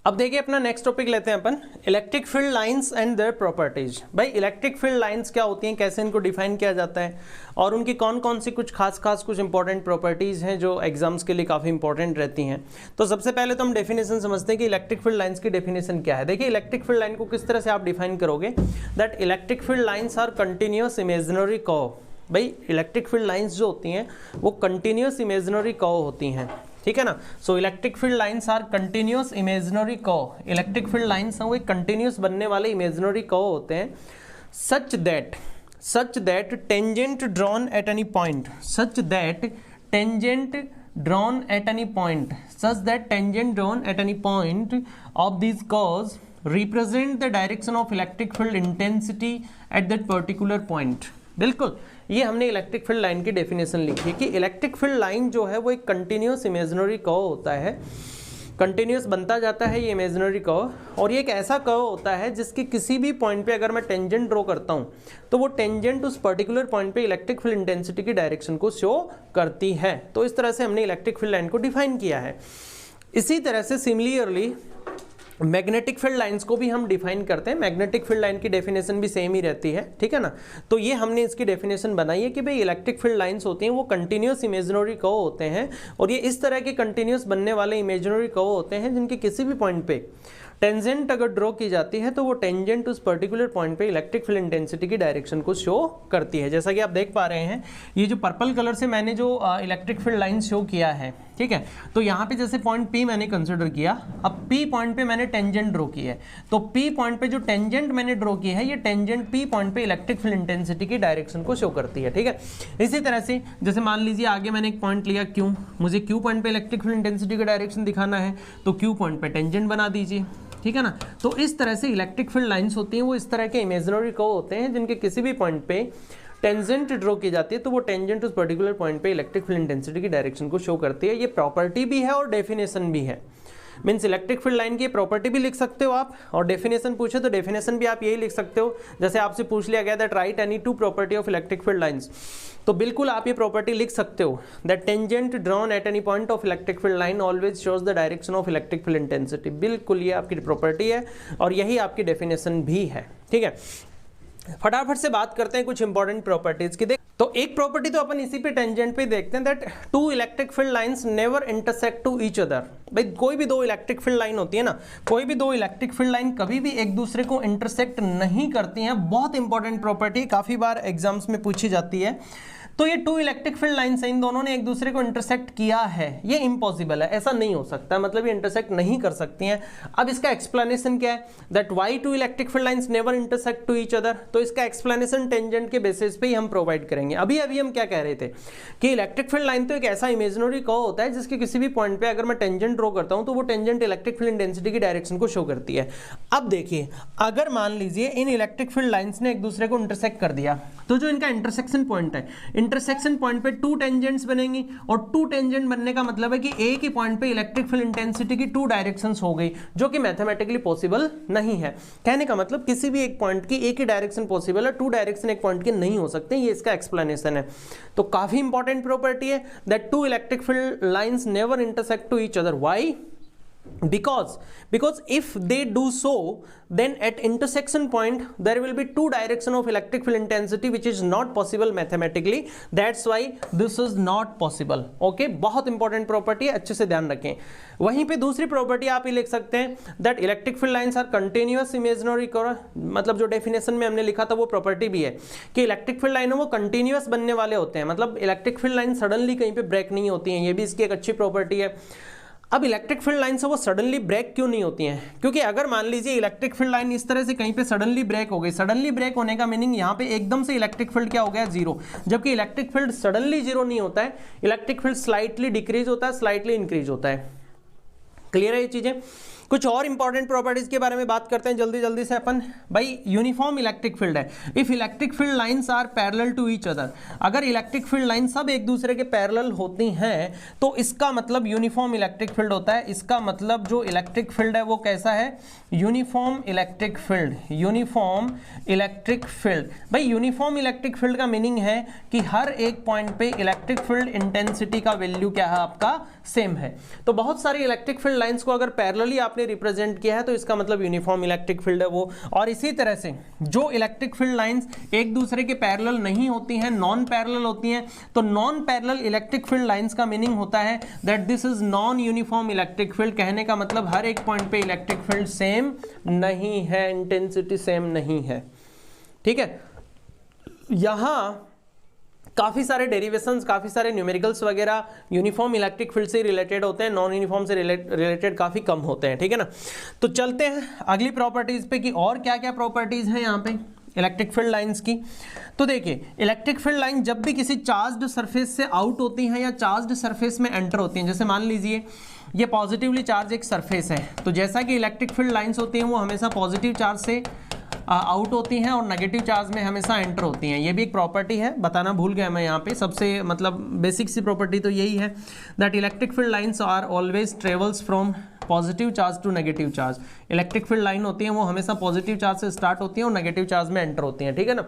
अब देखिए अपना नेक्स्ट टॉपिक लेते हैं अपन, electric field lines and their properties. भाई इलेक्ट्रिक फील्ड लाइंस क्या होती हैं, कैसे इनको डिफाइन किया जाता है और उनकी कौन कौन सी कुछ खास कुछ इंपॉर्टेंट प्रॉपर्टीज हैं जो एग्जाम्स के लिए काफ़ी इंपॉर्टेंट रहती हैं। तो सबसे पहले तो हम डेफिनेशन समझते हैं कि इलेक्ट्रिक फील्ड लाइंस की डेफिनेशन क्या है। देखिए इलेक्ट्रिक फील्ड लाइन को किस तरह से आप डिफाइन करोगे, that electric field lines are continuous imaginary curve. भाई इलेक्ट्रिक फील्ड लाइंस जो होती हैं वो कंटिन्यूअस इमेजिनरी कर्व होती हैं, ठीक है ना। So electric field lines are continuous imaginary curve. Electric field lines हैं वो एक कंटिन्यूअस बनने वाले इमेजिनरी कर्व होते हैं, such that tangent drawn at any point, such that tangent drawn at any point of this curves represent the direction of electric field intensity at that particular point. बिल्कुल, ये हमने electric field line की definition लिखी है कि electric field line जो है वो एक कंटिन्यूअस इमेजिनरी कर्व होता है, कंटिन्यूअस बनता जाता है ये इमेजिनरी कर्व, और ये एक ऐसा कर्व होता है जिसके किसी भी पॉइंट पे अगर मैं टेंजेंट ड्रॉ करता हूँ तो वो टेंजेंट उस पर्टिकुलर पॉइंट पे इलेक्ट्रिक फील्ड इंटेंसिटी की डायरेक्शन को शो करती है। तो इस तरह से हमने इलेक्ट्रिक फील्ड लाइन को डिफाइन किया है। इसी तरह से सिमिलरली मैग्नेटिक फील्ड लाइंस को भी हम डिफाइन करते हैं। मैग्नेटिक फील्ड लाइन की डेफिनेशन भी सेम ही रहती है, ठीक है ना। तो ये हमने इसकी डेफिनेशन बनाई है कि भाई इलेक्ट्रिक फील्ड लाइंस होती हैं वो कंटिन्यूअस इमेजिनरी कर्व होते हैं, और ये इस तरह के कंटिन्यूअस बनने वाले इमेजिनरी कर्व होते हैं जिनके किसी भी पॉइंट पे टेंजेंट अगर ड्रॉ की जाती है तो वो टेंजेंट उस पर्टिकुलर पॉइंट पे इलेक्ट्रिक फील्ड इंटेंसिटी की डायरेक्शन को शो करती है। जैसा कि आप देख पा रहे हैं, ये जो पर्पल कलर से मैंने जो इलेक्ट्रिक फील्ड लाइन शो किया है, ठीक है, तो यहाँ पे जैसे पॉइंट P मैंने कंसिडर किया, अब P पॉइंट पे मैंने टेंजेंट ड्रॉ की है, तो P पॉइंट पे जो टेंजेंट मैंने ड्रॉ की है, ये टेंजेंट P पॉइंट पे इलेक्ट्रिक फील्ड इंटेंसिटी की डायरेक्शन को शो करती है, ठीक है। इसी तरह से जैसे मान लीजिए आगे मैंने एक पॉइंट लिया Q, मुझे Q पॉइंट पे इलेक्ट्रिक फील्ड इंटेंसिटी का डायरेक्शन दिखाना है, तो Q पॉइंट पे टेंजेंट बना दीजिए, ठीक है ना। तो इस तरह से इलेक्ट्रिक फील्ड लाइंस होती हैं वो इस तरह के इमेजिनरी कर्व होते हैं जिनके किसी भी पॉइंट पे टेंजेंट ड्रॉ की जाती है तो वो टेंजेंट उस पर्टिकुलर पॉइंट पे इलेक्ट्रिक फील्ड इंटेंसिटी की डायरेक्शन को शो करती है। ये प्रॉपर्टी भी है और डेफिनेशन भी है। मीन्स इलेक्ट्रिक फील्ड लाइन की प्रॉपर्टी भी लिख सकते हो आप, और डेफिनेशन पूछे तो डेफिनेशन भी आप यही लिख सकते हो। जैसे आपसे पूछ लिया गया that right any two property of electric field lines, तो बिल्कुल आप ये प्रॉपर्टी लिख सकते हो that tangent drawn at any point of electric field line always shows the direction of electric field intensity. बिल्कुल ये आपकी प्रॉपर्टी है और यही आपकी डेफिनेशन भी है, ठीक है। फटाफट से बात करते हैं कुछ इंपॉर्टेंट प्रॉपर्टीज की। तो एक प्रॉपर्टी तो अपन इसी पे टेंजेंट पे देखते हैं, that two electric field lines never intersect to each other. भाई कोई भी दो इलेक्ट्रिक फील्ड लाइन होती है ना, कोई भी दो इलेक्ट्रिक फील्ड लाइन कभी भी एक दूसरे को इंटरसेक्ट नहीं करती हैं। बहुत इंपॉर्टेंट प्रॉपर्टी, काफी बार एग्जाम्स में पूछी जाती है। तो ये टू इलेक्ट्रिक फील्ड लाइंस हैं, इन दोनों ने एक दूसरे को इंटरसेक्ट किया है, ये इम्पॉसिबल है, ऐसा नहीं हो सकता, मतलब ये इंटरसेक्ट नहीं कर सकती हैं। अब इसका एक्सप्लेनेशन क्या है, that why two electric field lines never intersect to each other. तो इसका एक्सप्लेनेशन टेंजेंट के बेसिस पे ही हम प्रोवाइड करेंगे। अभी हम क्या कह रहे थे कि इलेक्ट्रिक फील्ड लाइन तो एक ऐसा इमेजिनरी कर्व होता है जिसके किसी भी पॉइंट पे अगर मैं टेंजेंट ड्रॉ करता हूं तो वो टेंजेंट इलेक्ट्रिक फील्ड इंटेंसिटी की डायरेक्शन को शो करती है। अब देखिए, अगर मान लीजिए इन इलेक्ट्रिक फील्ड लाइंस ने एक दूसरे को इंटरसेक्ट कर दिया, तो जो इनका इंटरसेक्शन पॉइंट है, इंटरसेक्शन पॉइंट पे टू टेंजेंट्स बनेंगी, और टू टेंजेंट बनने का मतलब है कि एक ही पॉइंट पे इलेक्ट्रिक फील्ड इंटेंसिटी की टू डायरेक्शंस हो गई, जो कि मैथमेटिकली पॉसिबल नहीं है। कहने का मतलब किसी भी एक पॉइंट की एक ही डायरेक्शन पॉसिबल है, टू डायरेक्शन एक पॉइंट की नहीं हो सकते, ये इसका एक्सप्लेनेशन है। तो काफी इंपॉर्टेंट प्रॉपर्टी है that two electric field lines never intersect to each other. Why? Because if they do so, then at intersection point there will be two direction of electric field intensity which is not possible mathematically. That's why this is not possible. Okay, बहुत important property है, अच्छे से ध्यान रखें। वहीं पे दूसरी property आप ही लिख सकते हैं that electric field lines are continuous imaginary curve. मतलब जो डेफिनेशन में हमने लिखा था वो प्रॉपर्टी भी है कि इलेक्ट्रिक फील्ड लाइन वो कंटिन्यूअस बनने वाले होते हैं, मतलब इलेक्ट्रिक फील्ड लाइन सडनली कहीं पे ब्रेक नहीं होती हैं, ये भी इसकी एक अच्छी प्रॉपर्टी है। अब इलेक्ट्रिक फील्ड लाइन से वो सडनली ब्रेक क्यों नहीं होती हैं? क्योंकि अगर मान लीजिए इलेक्ट्रिक फील्ड लाइन इस तरह से कहीं पे सडनली ब्रेक हो गई, सडनली ब्रेक होने का मीनिंग यहाँ पे एकदम से इलेक्ट्रिक फील्ड क्या हो गया, जीरो। जबकि इलेक्ट्रिक फील्ड सडनली जीरो नहीं होता है, इलेक्ट्रिक फील्ड स्लाइटली डिक्रीज होता है, स्लाइटली इंक्रीज होता है। क्लियर है ये चीजें? कुछ और इंपॉर्टेंट प्रॉपर्टीज के बारे में बात करते हैं जल्दी जल्दी से अपन। भाई यूनिफॉर्म इलेक्ट्रिक फील्ड है, if electric field lines are parallel to each other. अगर इलेक्ट्रिक फील्ड लाइन सब एक दूसरे के पैरेलल होती हैं तो इसका मतलब यूनिफॉर्म इलेक्ट्रिक फील्ड होता है। इसका मतलब जो इलेक्ट्रिक फील्ड है वो कैसा है, uniform electric field. Uniform electric field, भाई यूनिफॉर्म इलेक्ट्रिक फील्ड का मीनिंग है कि हर एक पॉइंट पे इलेक्ट्रिक फील्ड इंटेंसिटी का वैल्यू क्या है, आपका सेम है। तो बहुत सारी इलेक्ट्रिक फील्ड लाइंस को अगर पैरेलली आपने आपने रिप्रेजेंट किया है तो इसका मतलब यूनिफॉर्म इलेक्ट्रिक फील्ड है वो। और इसी तरह से जो इलेक्ट्रिक फील्ड लाइंस एक दूसरे के पैरेलल नहीं होती हैं, नॉन पैरेलल होती हैं, तो non parallel electric field lines का मीनिंग होता है that this is non uniform electric field. कहने का मतलब हर एक पॉइंट पे इलेक्ट्रिक फील्ड सेम नहीं है, इंटेंसिटी सेम नहीं है, ठीक है। यहां काफ़ी सारे डेरिवेशंस, काफ़ी सारे न्यूमेरिकल्स वगैरह यूनिफॉर्म इलेक्ट्रिक फील्ड से रिलेटेड होते हैं, नॉन यूनिफॉर्म से रिलेटेड काफ़ी कम होते हैं, ठीक है ना। तो चलते हैं अगली प्रॉपर्टीज़ पे कि और क्या क्या प्रॉपर्टीज़ हैं यहाँ पे इलेक्ट्रिक फील्ड लाइंस की। तो देखिए इलेक्ट्रिक फील्ड लाइन जब भी किसी चार्ज्ड सरफेस से आउट होती हैं या चार्ज्ड सरफेस में एंटर होती हैं, जैसे मान लीजिए ये पॉजिटिवली चार्ज एक सरफेस है, तो जैसा कि इलेक्ट्रिक फील्ड लाइंस होती हैं वो हमेशा पॉजिटिव चार्ज से आउट होती हैं और नेगेटिव चार्ज में हमेशा एंटर होती हैं। ये भी एक प्रॉपर्टी है, बताना भूल गया मैं यहाँ पे। सबसे मतलब बेसिक सी प्रॉपर्टी तो यही है that electric field lines are always travels from positive charge to negative charge. Electric field line होती है वो हमेशा पॉजिटिव चार्ज से स्टार्ट होती है और नेगेटिव चार्ज में एंटर होती हैं, ठीक है ना।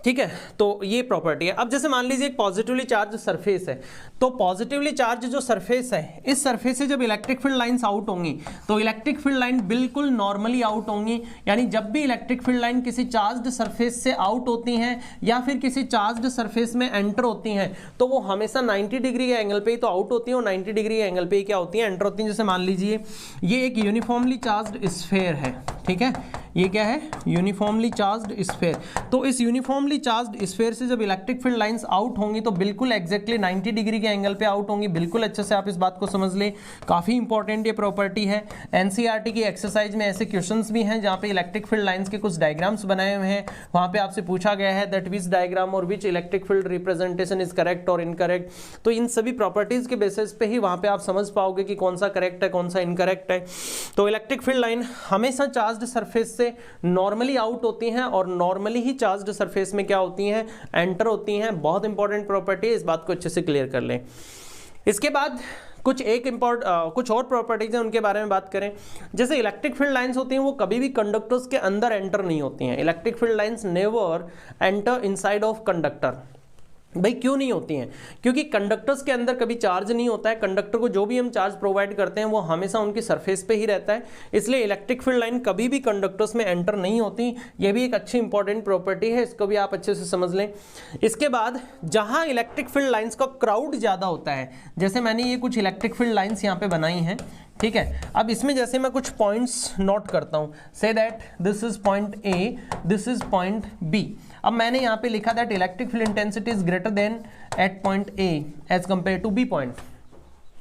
ठीक है, तो ये प्रॉपर्टी है। अब जैसे मान लीजिए एक पॉजिटिवली चार्ज सरफेस है, तो पॉजिटिवली चार्ज जो सरफेस है, इस सरफेस से जब इलेक्ट्रिक फील्ड लाइंस आउट होंगी तो इलेक्ट्रिक फील्ड लाइन बिल्कुल नॉर्मली आउट होंगी। यानी जब भी इलेक्ट्रिक फील्ड लाइन किसी चार्ज्ड सरफेस से आउट होती हैं या फिर किसी चार्ज्ड सरफेस में एंटर होती हैं तो वो हमेशा 90 डिग्री के एंगल पे ही तो आउट होती है और 90 डिग्री के एंगल पे ही क्या होती है, एंटर होती हैं। जैसे मान लीजिए ये एक यूनिफॉर्मली चार्ज्ड स्फीयर है, ठीक है, ये क्या है, यूनिफॉर्मली चार्ज्ड स्फीयर। तो इस यूनिफॉर्मली चार्ज्ड स्फीयर से जब इलेक्ट्रिक फील्ड लाइंस आउट होंगी तो बिल्कुल एग्जैक्टली 90 डिग्री के एंगल पे आउट होंगी। बिल्कुल अच्छे से आप इस बात को समझ लें, काफी इंपॉर्टेंट ये प्रॉपर्टी है। एनसीईआरटी की एक्सरसाइज में ऐसे क्वेश्चंस भी हैं जहां पे इलेक्ट्रिक फील्ड लाइंस के कुछ डायग्राम्स बनाए हुए हैं, वहां पे आपसे पूछा गया है दैट विच डायग्राम और विच electric field representation is correct और इनकरेक्ट। तो इन सभी प्रॉपर्टीज के बेसिस पे ही वहां पे आप समझ पाओगे कि कौन सा करेक्ट है, कौन सा इनकरेक्ट है। तो इलेक्ट्रिक फील्ड लाइन हमेशा चार्ज्ड सरफेस से नॉर्मली आउट होती हैं और नॉर्मली ही चार्ज्ड सरफेस में क्या होती हैं, एंटर होती हैं। बहुत इंपॉर्टेंट प्रॉपर्टी है, इस बात को अच्छे से क्लियर कर लें। इसके बाद कुछ और प्रॉपर्टीज हैं, उनके बारे में बात करें। जैसे इलेक्ट्रिक फील्ड लाइंस होती हैं वो कभी भी कंडक्टर्स के अंदर एंटर नहीं होती हैं। Electric field lines never enter inside of conductor. भाई क्यों नहीं होती हैं? क्योंकि कंडक्टर्स के अंदर कभी चार्ज नहीं होता है। कंडक्टर को जो भी हम चार्ज प्रोवाइड करते हैं वो हमेशा उनकी सरफेस पे ही रहता है, इसलिए इलेक्ट्रिक फील्ड लाइन कभी भी कंडक्टर्स में एंटर नहीं होती। ये भी एक अच्छी इंपॉर्टेंट प्रॉपर्टी है, इसको भी आप अच्छे से समझ लें। इसके बाद जहां इलेक्ट्रिक फील्ड लाइंस का क्राउड ज़्यादा होता है, जैसे मैंने ये कुछ इलेक्ट्रिक फील्ड लाइन्स यहाँ पे बनाई हैं, ठीक है। अब इसमें जैसे मैं कुछ पॉइंट्स नोट करता हूँ, say that this is point A, this is point B. अब मैंने यहाँ पे लिखा that electric field intensity is greater than at point A as compare to B point,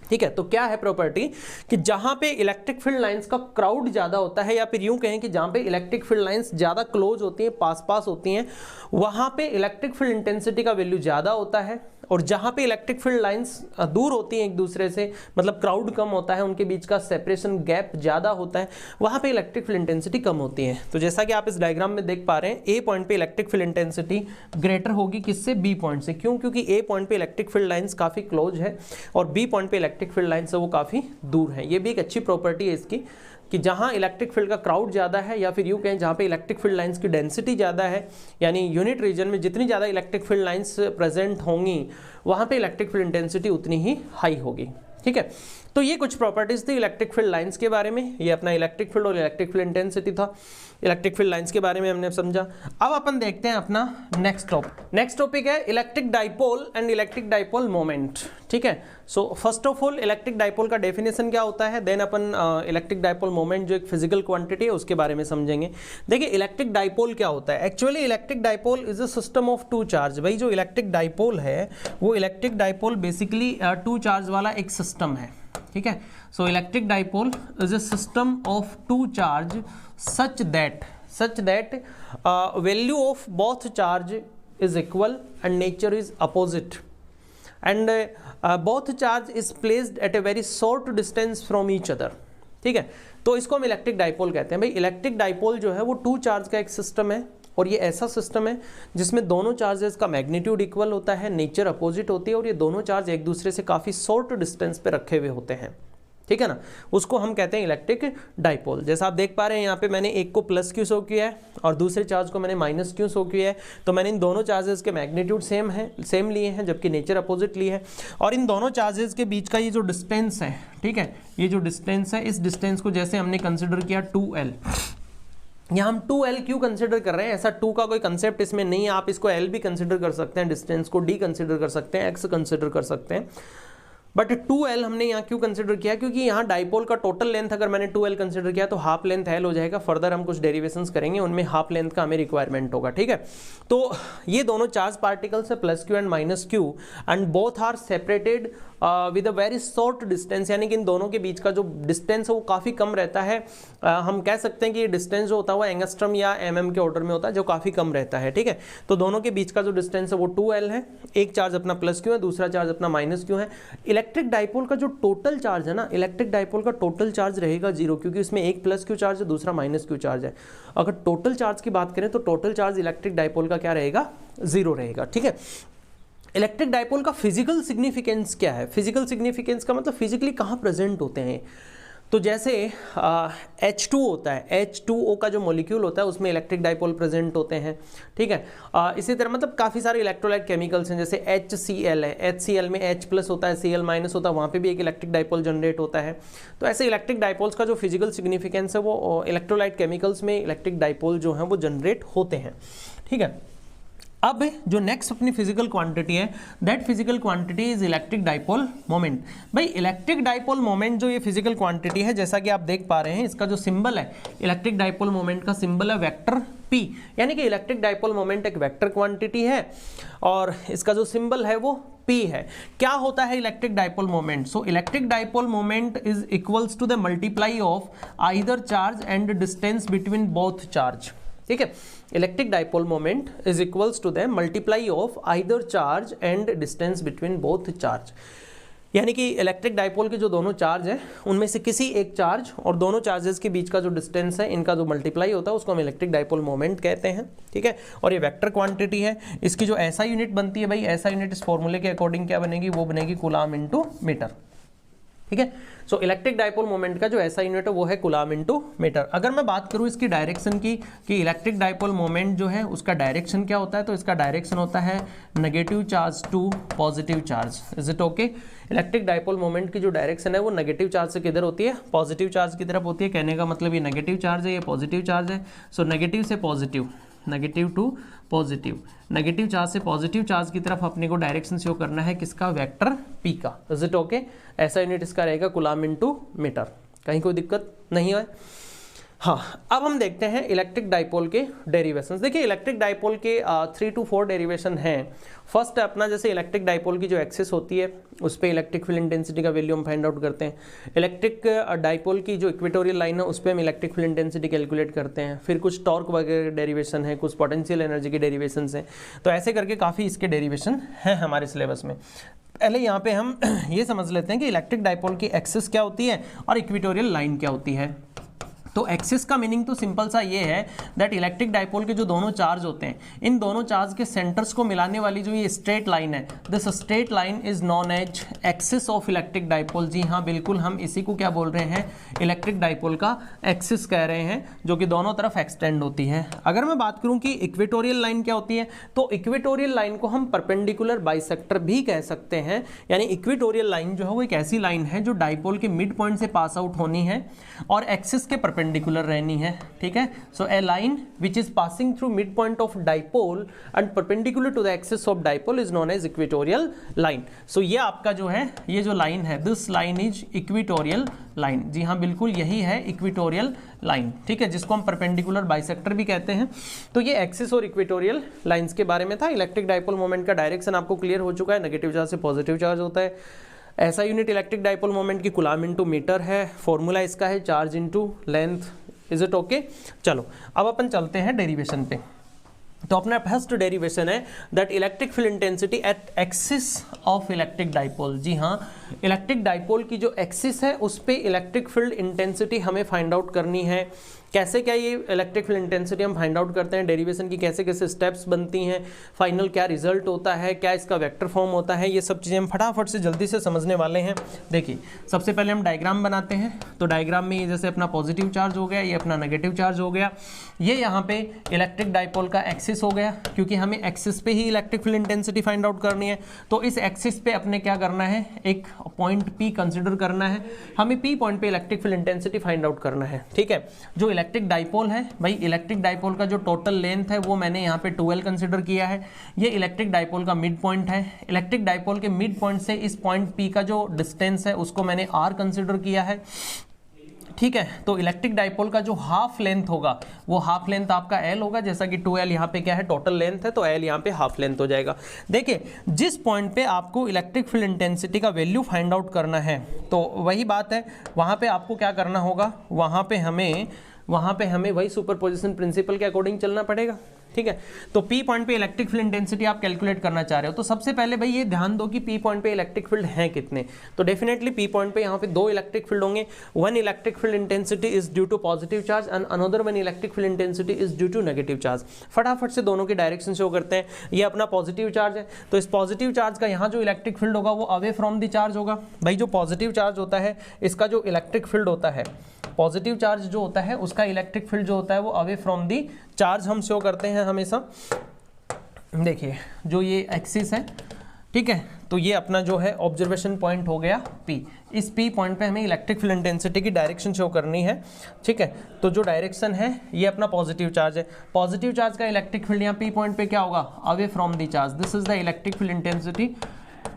ठीक है। तो क्या है प्रॉपर्टी कि जहां पे इलेक्ट्रिक फील्ड लाइंस का क्राउड ज्यादा होता है, या फिर यूं कहें कि जहां पे इलेक्ट्रिक फील्ड लाइंस ज्यादा क्लोज होती हैं, पास होती हैं, वहां पे इलेक्ट्रिक फील्ड इंटेंसिटी का वैल्यू ज्यादा होता है। और जहां पे इलेक्ट्रिक फील्ड लाइंस दूर होती हैं एक दूसरे से, मतलब क्राउड कम होता है, उनके बीच का सेपरेशन गैप ज्यादा होता है, वहां पे इलेक्ट्रिक फील्ड इंटेंसिटी कम होती है। तो जैसा कि आप इस डायग्राम में देख पा रहे हैं, ए पॉइंट पे इलेक्ट्रिक फील्ड इंटेंसिटी ग्रेटर होगी किससे, बी पॉइंट से। क्यों? क्योंकि ए पॉइंट पे इलेक्ट्रिक फील्ड लाइंस काफी क्लोज है और बी पॉइंट पे इलेक्ट्रिक फील्ड लाइन से वो काफी दूर है। ये भी एक अच्छी प्रॉपर्टी है इसकी कि जहां इलेक्ट्रिक फील्ड का क्राउड ज्यादा है, या फिर यूं कहें जहां पे इलेक्ट्रिक फील्ड लाइंस की डेंसिटी ज्यादा है, यानी यूनिट रीजन में जितनी ज्यादा इलेक्ट्रिक फील्ड लाइंस प्रेजेंट होंगी वहां पे इलेक्ट्रिक फील्ड इंटेंसिटी उतनी ही हाई होगी, ठीक है। तो ये कुछ प्रॉपर्टीज थी इलेक्ट्रिक फील्ड लाइंस के बारे में। ये अपना इलेक्ट्रिक फील्ड और इलेक्ट्रिक फील्ड इंटेंसिटी था। इलेक्ट्रिक फील्ड लाइंस के बारे में हमने समझा। अब अपन देखते हैं अपना नेक्स्ट टॉपिक है electric dipole and electric dipole moment, ठीक है। So first of all electric dipole का डेफिनेशन क्या होता है, देन अपन इलेक्ट्रिक डाइपोल मोमेंट जो एक फिजिकल क्वांटिटी है उसके बारे में समझेंगे। देखिए इलेक्ट्रिक डाइपोल क्या होता है। Actually electric dipole is a system of two charge. भाई जो इलेक्ट्रिक डाइपोल है वो electric dipole basically two charge वाला एक सिस्टम है, ठीक है। So electric dipole is a system of two charge such that value of both charge is equal and nature is opposite and both charge is placed at a very short distance from each other, ठीक है। तो इसको हम electric dipole कहते हैं। भाई electric dipole जो है वो टू चार्ज का एक सिस्टम है और ये ऐसा सिस्टम है जिसमें दोनों चार्जेस का मैग्नीट्यूड इक्वल होता है, नेचर अपोजिट होती है और ये दोनों चार्ज एक दूसरे से काफ़ी शॉर्ट डिस्टेंस पे रखे हुए होते हैं, ठीक है ना, उसको हम कहते हैं इलेक्ट्रिक डाइपोल। जैसा आप देख पा रहे हैं यहाँ पे मैंने एक को प्लस क्यू शो किया है और दूसरे चार्ज को मैंने माइनस क्यू शो किया है, तो मैंने इन दोनों चार्जेस के मैग्नीट्यूड सेम लिए हैं जबकि नेचर अपोजिट ली है। और इन दोनों चार्जेस के बीच का ये जो डिस्टेंस है, ठीक है, ये जो डिस्टेंस है, इस डिस्टेंस को जैसे हमने कंसिडर किया 2L, यहाँ हम 2L क्यों कंसिडर कर रहे हैं, ऐसा 2 का कोई कंसेप्ट इसमें नहीं है, आप इसको L भी कंसिडर कर सकते हैं, डिस्टेंस को D कंसिडर कर सकते हैं, X कंसिडर कर सकते हैं, बट 2L हमने यहाँ क्यों कंसिडर किया, क्योंकि यहाँ डाइपोल का टोटल लेंथ अगर मैंने 2L कंसिडर किया तो हाफ लेंथ L हो जाएगा। फर्दर हम कुछ डेरिवेशंस करेंगे, उनमें हाफ लेंथ का हमें रिक्वायरमेंट होगा, ठीक है। तो ये दोनों चार्ज पार्टिकल्स है plus Q and minus Q, and both are separated with a very short distance, यानी कि इन दोनों के बीच का जो डिस्टेंस है वो काफ़ी कम रहता है। हम कह सकते हैं कि ये डिस्टेंस जो होता है वो एंगस्ट्रम या mm के ऑर्डर में होता है, जो काफ़ी कम रहता है, ठीक है। तो दोनों के बीच का जो डिस्टेंस है वो 2L है, एक चार्ज अपना प्लस क्यू है, दूसरा चार्ज अपना माइनस क्यू है। इलेक्ट्रिक डाइपोल का जो टोटल चार्ज है ना, इलेक्ट्रिक डाइपोल का टोटल चार्ज रहेगा 0, क्योंकि इसमें एक प्लस क्यू चार्ज है, दूसरा माइनस क्यू चार्ज है। अगर टोटल चार्ज की बात करें तो टोटल चार्ज इलेक्ट्रिक डाइपोल का क्या रहेगा, 0 रहेगा, ठीक है। इलेक्ट्रिक डाइपोल का फिजिकल सिग्निफिकेंस क्या है, फिजिकल सिग्निफिकेंस का मतलब फिजिकली कहाँ प्रेजेंट होते हैं। तो जैसे H2 होता है, H2O का जो मॉलिक्यूल होता है उसमें इलेक्ट्रिक डाइपोल प्रेजेंट होते हैं, ठीक है। इसी तरह मतलब काफ़ी सारे इलेक्ट्रोलाइट केमिकल्स हैं, जैसे HCl है, HCl में H प्लस होता है, Cl माइनस होता है, वहाँ पे भी एक इलेक्ट्रिक डाइपोल जनरेट होता है। तो ऐसे इलेक्ट्रिक डाइपोल्स का जो फिजिकल सिग्निफिकेंस है वो इलेक्ट्रोलाइट केमिकल्स में इलेक्ट्रिक डाइपोल जो हैं वो जनरेट होते हैं, ठीक है। अब जो नेक्स्ट अपनी फिजिकल क्वांटिटी है, that physical quantity is electric dipole moment. भाई इलेक्ट्रिक डाइपोल मोमेंट जो ये फिजिकल क्वांटिटी है, जैसा कि आप देख पा रहे हैं, इसका जो सिंबल है इलेक्ट्रिक डाइपोल मोमेंट का सिंबल है वेक्टर P, यानी कि इलेक्ट्रिक डाइपोल मोमेंट एक वेक्टर क्वांटिटी है और इसका जो सिंबल है वो P है। क्या होता है electric dipole moment? So electric dipole moment is equals to the multiply of either charge and distance between both charge, ठीक है। Electric dipole moment is equals to the multiply of either charge and distance between both charge, यानी कि electric dipole के जो दोनों charge हैं उनमें से किसी एक चार्ज और दोनों चार्जेस के बीच का जो डिस्टेंस है, इनका जो मल्टीप्लाई होता है उसको हम इलेक्ट्रिक डाइपोल मोमेंट कहते हैं, ठीक है। और ये वेक्टर क्वांटिटी है, इसकी जो ऐसा यूनिट बनती है भाई, ऐसा यूनिट इस फॉर्मूले के अकॉर्डिंग क्या बनेगी, वो बनेगी कूलाम इनटू मीटर, ठीक है। सो इलेक्ट्रिक डाइपोल मोमेंट का जो ऐसा यूनिट है वो है कूलाम इनटू मीटर। अगर मैं बात करूं इसकी डायरेक्शन की, कि इलेक्ट्रिक डाइपोल मोमेंट जो है उसका डायरेक्शन क्या होता है, तो इसका डायरेक्शन होता है negative charge to positive charge. Is it okay? Electric dipole moment की जो डायरेक्शन है वो नेगेटिव चार्ज से किधर होती है, पॉजिटिव चार्ज की तरफ होती है। कहने का मतलब ये नेगेटिव चार्ज है, ये पॉजिटिव चार्ज है। सो नेगेटिव से positive, negative to positive, negative charge से पॉजिटिव चार्ज की तरफ अपने को डायरेक्शन शो करना है किसका, वेक्टर P का। Is it okay? ऐसा यूनिट इसका रहेगा कूलाम इनटू मीटर। कहीं कोई दिक्कत नहीं है? हाँ, अब हम देखते हैं इलेक्ट्रिक डाइपोल के डेरिवेशंस। देखिए इलेक्ट्रिक डाइपोल के 3 to 4 डेरिवेशन हैं। फर्स्ट अपना जैसे इलेक्ट्रिक डाइपोल की जो एक्सिस होती है उस पर इलेक्ट्रिक फील्ड इंटेंसिटी का वैल्यू हम फाइंड आउट करते हैं। इलेक्ट्रिक डाइपोल की जो इक्वेटोरियल लाइन है उस पर हम इलेक्ट्रिक फील्ड इंटेंसिटी कैलकुलेट करते हैं। फिर कुछ टॉर्क वगैरह डेरिवेशन है, कुछ पोटेंशियल एनर्जी के डेरिवेशन हैं। तो ऐसे करके काफ़ी इसके डेरिवेशन हैं हमारे सिलेबस में। पहले यहाँ पे हम ये समझ लेते हैं कि इलेक्ट्रिक डाइपोल की एक्सिस क्या होती है और इक्वेटोरियल लाइन क्या होती है। तो एक्सिस का मीनिंग तो सिंपल सा ये है दैट इलेक्ट्रिक डाइपोल के जो दोनों चार्ज होते हैं, इन दोनों चार्ज के सेंटर्स को मिलाने वाली जो ये स्ट्रेट लाइन है, this straight line is known as axis of electric dipole. जी हाँ बिल्कुल, हम इसी को क्या बोल रहे हैं, इलेक्ट्रिक डाइपोल का एक्सिस कह रहे हैं, जो कि दोनों तरफ एक्सटेंड होती है। अगर मैं बात करूं कि इक्वेटोरियल लाइन क्या होती है, तो इक्वेटोरियल लाइन को हम परपेंडिकुलर बाइसेक्टर भी कह सकते हैं। यानी इक्वेटोरियल लाइन जो है वो एक ऐसी लाइन है जो डाइपोल के मिड पॉइंट से पास आउट होनी है और एक्सिस के परपेंडिकुलर रहनी है, ठीक है। So a line which is passing through mid point of dipole and perpendicular to the axis of dipole is known as equatorial line. So ये आपका जो है, ये जो लाइन है, this line is equatorial line. जी हाँ बिल्कुल, यही है इक्वेटोरियल लाइन, ठीक है, जिसको हम परपेंडिकुलर बाइसेक्टर भी कहते हैं। तो ये एक्सिस और इक्वेटोरियल लाइंस के बारे में था। इलेक्ट्रिक डाइपोल मोमेंट का डायरेक्शन आपको क्लियर हो चुका है, नेगेटिव चार्ज से पॉजिटिव चार्ज होता है। ऐसा यूनिट इलेक्ट्रिक डाइपोल मोमेंट की कूलाम इनटू मीटर है। फॉर्मूला इसका है charge into length. Is it okay? चलो अब अपन चलते हैं डेरिवेशन पे। तो अपना फर्स्ट डेरिवेशन है that electric field intensity at axis of electric dipole. जी हाँ, इलेक्ट्रिक डाइपोल की जो एक्सिस है उस पे इलेक्ट्रिक फील्ड इंटेंसिटी हमें फाइंड आउट करनी है। कैसे क्या ये इलेक्ट्रिक फील्ड इंटेंसिटी हम फाइंड आउट करते हैं, डेरिवेशन की कैसे कैसे स्टेप्स बनती हैं, फाइनल क्या रिजल्ट होता है, क्या इसका वेक्टर फॉर्म होता है, ये सब चीज़ें हम फटाफट से जल्दी से समझने वाले हैं। देखिए सबसे पहले हम डायग्राम बनाते हैं। तो डायग्राम में ये जैसे अपना पॉजिटिव चार्ज हो गया, ये अपना नेगेटिव चार्ज हो गया, ये यहाँ पे इलेक्ट्रिक डाइपोल का एक्सिस हो गया, क्योंकि हमें एक्सिस पे ही electric field intensity find out करनी है। तो इस एक्सिस पे अपने क्या करना है, एक पॉइंट P कंसिडर करना है, हमें P पॉइंट पे electric field intensity find out करना है। ठीक है, जो इलेक्ट्रिक डाइपोल है भाई, इलेक्ट्रिक डाइपोल का जो टोटल लेंथ है वो मैंने यहाँ पे 12 कंसिडर किया है। ये इलेक्ट्रिक डाइपोल का मिड पॉइंट है। इलेक्ट्रिक डाइपोल के मिड पॉइंट से इस पॉइंट P का जो डिस्टेंस है उसको मैंने R कंसिडर किया है। ठीक है, तो इलेक्ट्रिक डाइपोल का जो हाफ लेंथ होगा वो हाफ लेंथ आपका L होगा, जैसा कि 2L यहाँ पे क्या है टोटल लेंथ है, तो L यहाँ पे हाफ लेंथ हो जाएगा। देखिए जिस पॉइंट पे आपको इलेक्ट्रिक फील्ड इंटेंसिटी का वैल्यू फाइंड आउट करना है, तो वही बात है, वहाँ पे आपको क्या करना होगा, वहाँ पे हमें वही सुपरपोजिशन प्रिंसिपल के अकॉर्डिंग चलना पड़ेगा। ठीक है, तो P पॉइंट पे इलेक्ट्रिक फील्ड इंटेंसिटी आप कैलकुलेट करना चाह रहे हो, तो सबसे पहले भाई ये ध्यान दो कि P पॉइंट पे इलेक्ट्रिक फील्ड हैं कितने। तो डेफिनेटली P पॉइंट पे यहाँ पे 2 इलेक्ट्रिक फील्ड होंगे। One electric field intensity is due to positive charge and another one electric field intensity is due to negative charge. फटाफट से दोनों की डायरेक्शन शो करते हैं। ये अपना पॉजिटिव चार्ज है, तो इस पॉजिटिव चार्ज का यहाँ जो इलेक्ट्रिक फील्ड होगा वो अवे फ्रॉम द चार्ज होगा। भाई जो पॉजिटिव चार्ज होता है इसका जो इलेक्ट्रिक फील्ड होता है, पॉजिटिव चार्ज जो होता है उसका इलेक्ट्रिक फील्ड जो होता है वो अवे फ्रॉम दी चार्ज हम शो करते हैं हमेशा। देखिए जो ये एक्सिस है, ठीक है, तो ये अपना जो है ऑब्जर्वेशन पॉइंट हो गया P। इस P पॉइंट पे हमें इलेक्ट्रिक फील्ड इंटेंसिटी की डायरेक्शन शो करनी है। ठीक है, तो जो डायरेक्शन है ये अपना पॉजिटिव चार्ज है। पॉजिटिव चार्ज का इलेक्ट्रिक फील्ड यहाँ P पॉइंट पे क्या होगा, away from the charge. This is the electric field intensity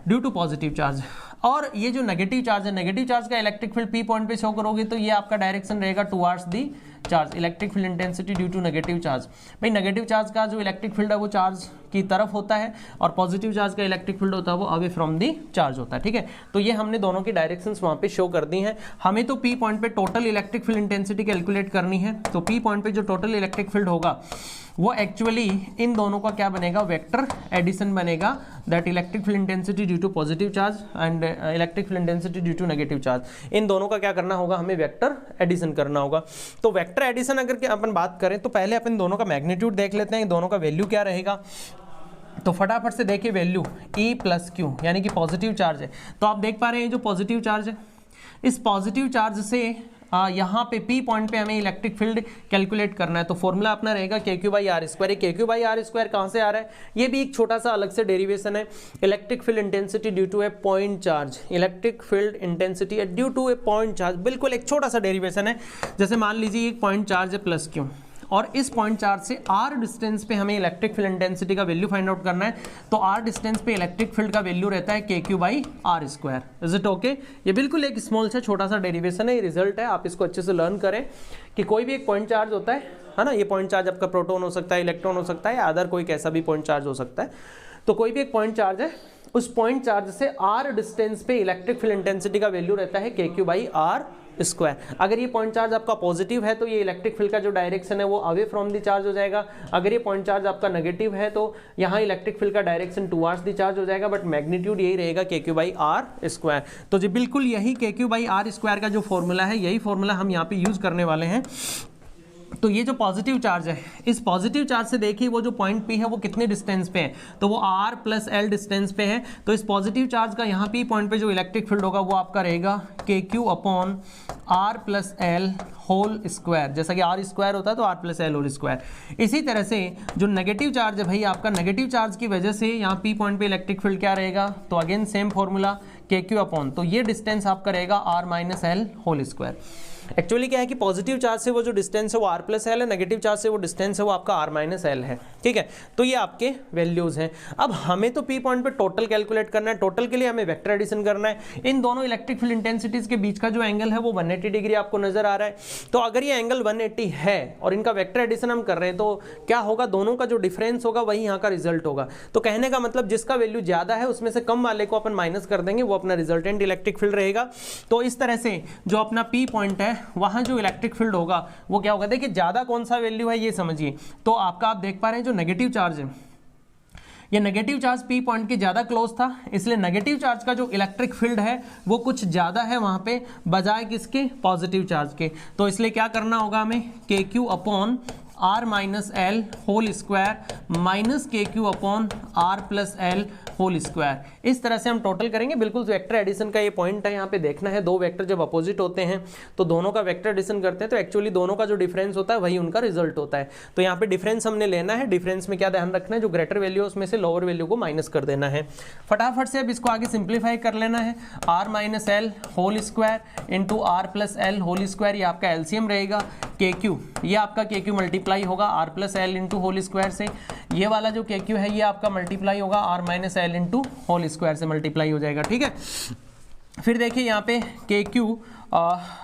due to positive charge. और ये जो नेगेटिव चार्ज है, नेगेटिव चार्ज का इलेक्ट्रिक फील्ड P पॉइंट पे शो करोगे तो ये आपका डायरेक्शन रहेगा towards the charge, electric field intensity due to negative charge. भाई नेगेटिव चार्ज का जो इलेक्ट्रिक फील्ड है वो चार्ज की तरफ होता है और पॉजिटिव चार्ज का इलेक्ट्रिक फील्ड होता है वो अवे फ्रॉम दी चार्ज होता है। ठीक है, तो ये हमने दोनों की डायरेक्शंस वहाँ पे शो कर दी हैं। हमें तो P पॉइंट पे total electric field intensity calculate करनी है। तो P पॉइंट पे जो टोटल इलेक्ट्रिक फील्ड होगा वो एक्चुअली इन दोनों का क्या बनेगा, वेक्टर एडिशन बनेगा, that electric field intensity due to positive charge and electric field intensity due to negative charge. इन दोनों का क्या करना होगा, हमें वेक्टर एडिशन करना होगा। तो वेक्टर एडिशन अगर अपन बात करें तो पहले अपन दोनों का मैग्नीट्यूड देख लेते हैं, दोनों का वैल्यू क्या रहेगा। तो फटाफट से देखिए वैल्यू E प्लस Q यानी कि पॉजिटिव चार्ज है। तो आप देख पा रहे हैं जो पॉजिटिव चार्ज है, इस पॉजिटिव चार्ज से यहाँ पे P पॉइंट पे हमें इलेक्ट्रिक फील्ड कैलकुलेट करना है। तो फॉर्मूला अपना रहेगा KQ/R²। KQ/R² कहाँ से आ रहा है, ये भी एक छोटा सा अलग से डेरिवेशन है। Electric field intensity due to a point charge, electric field intensity due to a point charge, बिल्कुल एक छोटा सा डेरिवेशन है। जैसे मान लीजिए एक पॉइंट चार्ज है प्लस Q और इस पॉइंट चार्ज से R डिस्टेंस पे हमें इलेक्ट्रिक फील्ड इंटेंसिटी का वैल्यू फाइंड आउट करना है। तो R डिस्टेंस पे इलेक्ट्रिक फील्ड का वैल्यू रहता है KQ/R²। Is it okay? ये बिल्कुल एक स्मॉल सा छोटा सा डेरिवेशन है, ये रिजल्ट है, आप इसको अच्छे से लर्न करें कि कोई भी एक पॉइंट चार्ज होता है ना, ये पॉइंट चार्ज आपका प्रोटॉन हो सकता है, इलेक्ट्रॉन हो सकता है या अदर कोई कैसा भी पॉइंट चार्ज हो सकता है। तो कोई भी एक पॉइंट चार्ज है, उस पॉइंट चार्ज से R डिस्टेंस पे इलेक्ट्रिक फील्ड इंटेंसिटी का वैल्यू रहता है KQ/R²। अगर ये पॉइंट चार्ज आपका पॉजिटिव है तो ये इलेक्ट्रिक फील्ड का जो डायरेक्शन है वो अवे फ्रॉम द चार्ज हो जाएगा। अगर ये पॉइंट चार्ज आपका नेगेटिव है तो यहाँ इलेक्ट्रिक फील्ड का डायरेक्शन टुवर्ड्स द चार्ज हो जाएगा, बट मैग्नीट्यूड यही रहेगा KQ/R²। तो जी बिल्कुल यही KQ/R² का जो फॉर्मूला है, यही फॉर्मूला हम यहाँ पे यूज करने वाले हैं। तो ये जो पॉजिटिव चार्ज है, इस पॉजिटिव चार्ज से देखिए वो जो पॉइंट P है वो कितने डिस्टेंस पे है, तो वो R प्लस L डिस्टेंस पे है। तो इस पॉजिटिव चार्ज का यहाँ P पॉइंट पे जो इलेक्ट्रिक फील्ड होगा वो आपका रहेगा KQ/R plus L whole square. जैसा कि R² होता है तो R plus L whole square. इसी तरह से जो नेगेटिव चार्ज है भाई, आपका नेगेटिव चार्ज की वजह से यहाँ P पॉइंट पे इलेक्ट्रिक फील्ड क्या रहेगा, तो अगेन सेम फॉर्मूला KQ/, तो ये डिस्टेंस आपका रहेगा R minus L whole square. Actually क्या है कि पॉजिटिव चार्ज से वो जो डिस्टेंस है वो R प्लस L है, नेगेटिव चार्ज से वो डिस्टेंस है वो आपका R माइनस L है। ठीक है, तो ये आपके वैल्यूज हैं। अब हमें तो P पॉइंट पे टोटल कैलकुलेट करना है, टोटल के लिए हमें वेक्टर एडिशन करना है। इन दोनों इलेक्ट्रिक फील्ड इंटेंसिटीज के बीच का जो एंगल है वो 180 डिग्री आपको नजर आ रहा है। तो अगर ये एंगल 180 है और इनका वेक्टर एडिशन हम कर रहे हैं तो क्या होगा, दोनों का जो डिफरेंस होगा वही यहाँ का रिजल्ट होगा। तो कहने का मतलब जिसका वैल्यू ज्यादा है उसमें से कम वाले को अपन माइनस कर देंगे, वो अपना रिजल्टेंट इलेक्ट्रिक फील्ड रहेगा। तो इस तरह से जो अपना P पॉइंट है वहाँ जो इलेक्ट्रिक फील्ड होगा वो क्या होगा, देखिए ज़्यादा कौन सा वैल्यू है ये समझिए। तो आपका आप देख पा रहे हैं जो नेगेटिव चार्ज है, ये नेगेटिव चार्ज पी पॉइंट के ज़्यादा क्लोज था, इसलिए नेगेटिव चार्ज का जो इलेक्ट्रिक फील्ड है वो कुछ ज़्यादा है वहाँ पे बजाय किसके, पॉजिटिव चार्ज के। तो इसलिए क्या करना होगा हमें, k q upon r minus L whole square minus के q upon r plus L whole square, इस तरह से हम टोटल करेंगे। बिल्कुल वेक्टर एडिशन का ये पॉइंट है, यहाँ पे देखना है दो वेक्टर जब अपोजिट होते हैं तो दोनों का वेक्टर एडिशन करते हैं तो एक्चुअली दोनों का जो डिफरेंस होता है वही उनका रिजल्ट होता है। तो यहाँ पे डिफरेंस हमने लेना है, डिफरेंस में क्या ध्यान रखना है, जो ग्रेटर वैल्यू है उसमें से लोअर वैल्यू को माइनस कर देना है। फटाफट से अब इसको आगे सिंप्लीफाई कर लेना है, R minus L whole square into R plus L whole square, ये आपका एलसीएम रहेगा, के क्यू ये आपका के क्यू मल्टीप्लाई होगा R plus L into whole square से, ये वाला जो के क्यू है ये आपका मल्टीप्लाई होगा R minus L into whole square से मल्टीप्लाई हो जाएगा, ठीक है। फिर देखिए यहाँ पे के क्यू,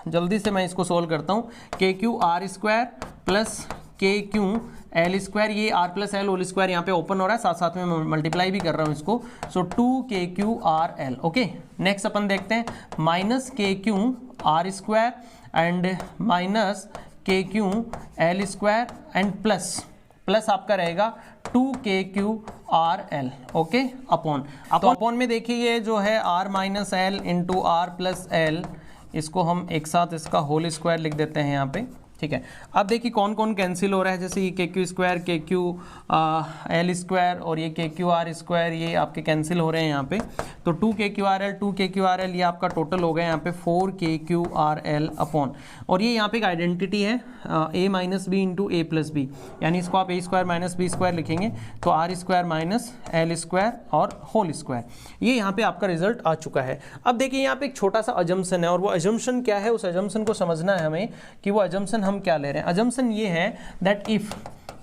जल्दी से मैं इसको सोल्व करता हूँ, K Q R square plus K Q L square, ये R plus L whole square यहाँ पे ओपन हो रहा है, साथ साथ में मैं मल्टीप्लाई भी कर रहा हूँ इसको, so 2 K Q R L. Okay, next अपन देखते हैं माइनस के Q R square and minus के Q L square and plus आपका रहेगा 2 K Q R L, okay, upon. तो अपॉन में देखिए ये जो है R minus L into R plus L, इसको हम एक साथ इसका होल स्क्वायर लिख देते हैं यहाँ पे, ठीक है। अब देखिए कौन कौन कैंसिल हो रहा है, जैसे ये के क्यू स्क्वायर के क्यू एल स्क्वायर और ये के क्यू आर स्क्वायर, ये आपके कैंसिल हो रहे हैं यहाँ पे। तो 2 K Q R L 2 K Q R L ये आपका टोटल हो गया यहाँ पे 4 K Q R L upon, और ये यहाँ पे एक आइडेंटिटी है A minus B into A plus B, यानी इसको आप A square minus B square लिखेंगे तो R square minus L square और होल स्क्वायर, ये यहाँ पे आपका रिजल्ट आ चुका है। अब देखिए यहाँ पे एक छोटा सा अजम्पशन है, और वो अजम्पशन क्या है, उस अजम्पशन को समझना है हमें कि वो अजम्पशन हम क्या ले रहे हैं। अजम्पशन ये है that if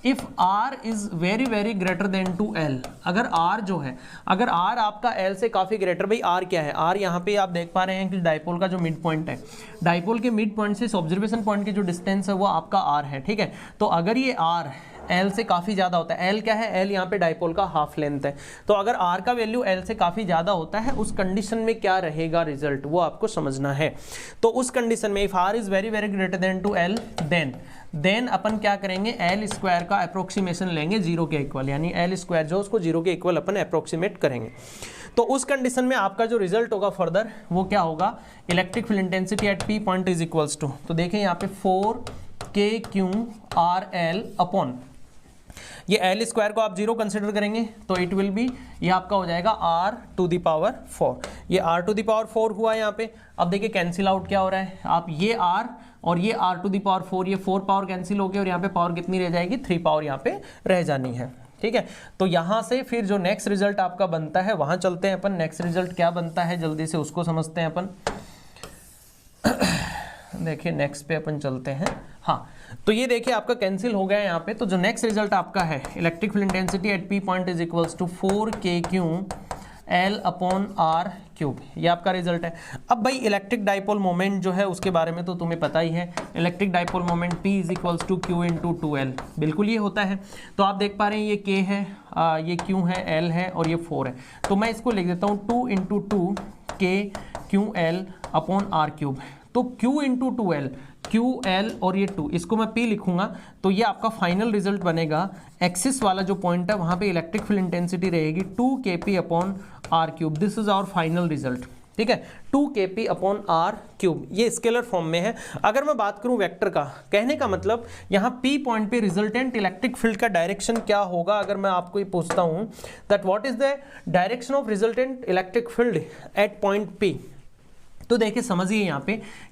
r is very very greater than to l, अगर r जो है, अगर r आपका l से काफी ग्रेटर, भाई r क्या है, r यहाँ पे आप देख पा रहे हैं कि डाइपोल का जो मिड पॉइंट है, डाइपोल के मिड पॉइंट से ऑब्जर्वेशन पॉइंट की जो डिस्टेंस है वो आपका r है, ठीक है। तो अगर ये r L से काफ़ी ज़्यादा होता है, L क्या है, L यहाँ पे डाइपोल का हाफ लेंथ है, तो अगर R का वैल्यू L से काफ़ी ज़्यादा होता है उस कंडीशन में क्या रहेगा रिजल्ट, वो आपको समझना है। तो उस कंडीशन में if R is very very greater than to L, then अपन क्या करेंगे, L स्क्वायर का अप्रोक्सीमेशन लेंगे जीरो के इक्वल, यानी L स्क्वायर जो उसको जीरो के इक्वल अपन अप्रोक्सीमेट करेंगे। तो उस कंडीशन में आपका जो रिजल्ट होगा फर्दर वो क्या होगा, electric field intensity at P point is equals to, तो देखिए यहाँ पे 4 K Q R L upon, ये एल स्क्वायर को आप जीरो कंसिडर करेंगे तो इट विल बी, ये आपका हो जाएगा r टू द पावर 4, ये r टू द पावर 4 हुआ यहाँ पे। अब देखिए कैंसिल आउट क्या हो रहा है, आप ये r और ये r टू द पावर 4, ये 4 पावर कैंसिल हो गई और यहाँ पे पावर कितनी रह जाएगी, 3 पावर यहाँ पे रह जानी है, ठीक है। तो यहाँ से फिर जो नेक्स्ट रिजल्ट आपका बनता है वहाँ चलते हैं अपन, नेक्स्ट रिजल्ट क्या बनता है जल्दी से उसको समझते हैं अपन। देखिए नेक्स्ट पे अपन चलते हैं, हाँ। तो ये देखिए आपका कैंसिल हो गया है यहाँ पे, तो जो नेक्स्ट रिजल्ट आपका है electric field intensity at P point is equals to 4 K Q L upon R cube, ये आपका रिजल्ट है। अब भाई इलेक्ट्रिक डाइपोल मोमेंट जो है उसके बारे में तो तुम्हें पता ही है, electric dipole moment P is equals to Q into 2L, बिल्कुल ये होता है। तो आप देख पा रहे हैं ये K है, ये Q है, L है और ये 4 है, तो मैं इसको लिख देता हूँ 2 into 2 K Q L upon R cube. तो Q इंटू 2L, QL और ये 2, इसको मैं P लिखूंगा, तो ये आपका फाइनल रिजल्ट बनेगा। एक्सिस वाला जो पॉइंट है वहां पे इलेक्ट्रिक फील्ड इंटेंसिटी रहेगी 2 kp upon R cube, this is our final result, ठीक है, 2 kp अपॉन आर क्यूब, ये स्केलर फॉर्म में है। अगर मैं बात करूं वेक्टर का, कहने का मतलब यहाँ P पॉइंट पे रिजल्टेंट इलेक्ट्रिक फील्ड का डायरेक्शन क्या होगा, अगर मैं आपको ये पूछता हूं that what is the direction of resultant electric field at point P, तो देखिए समझिए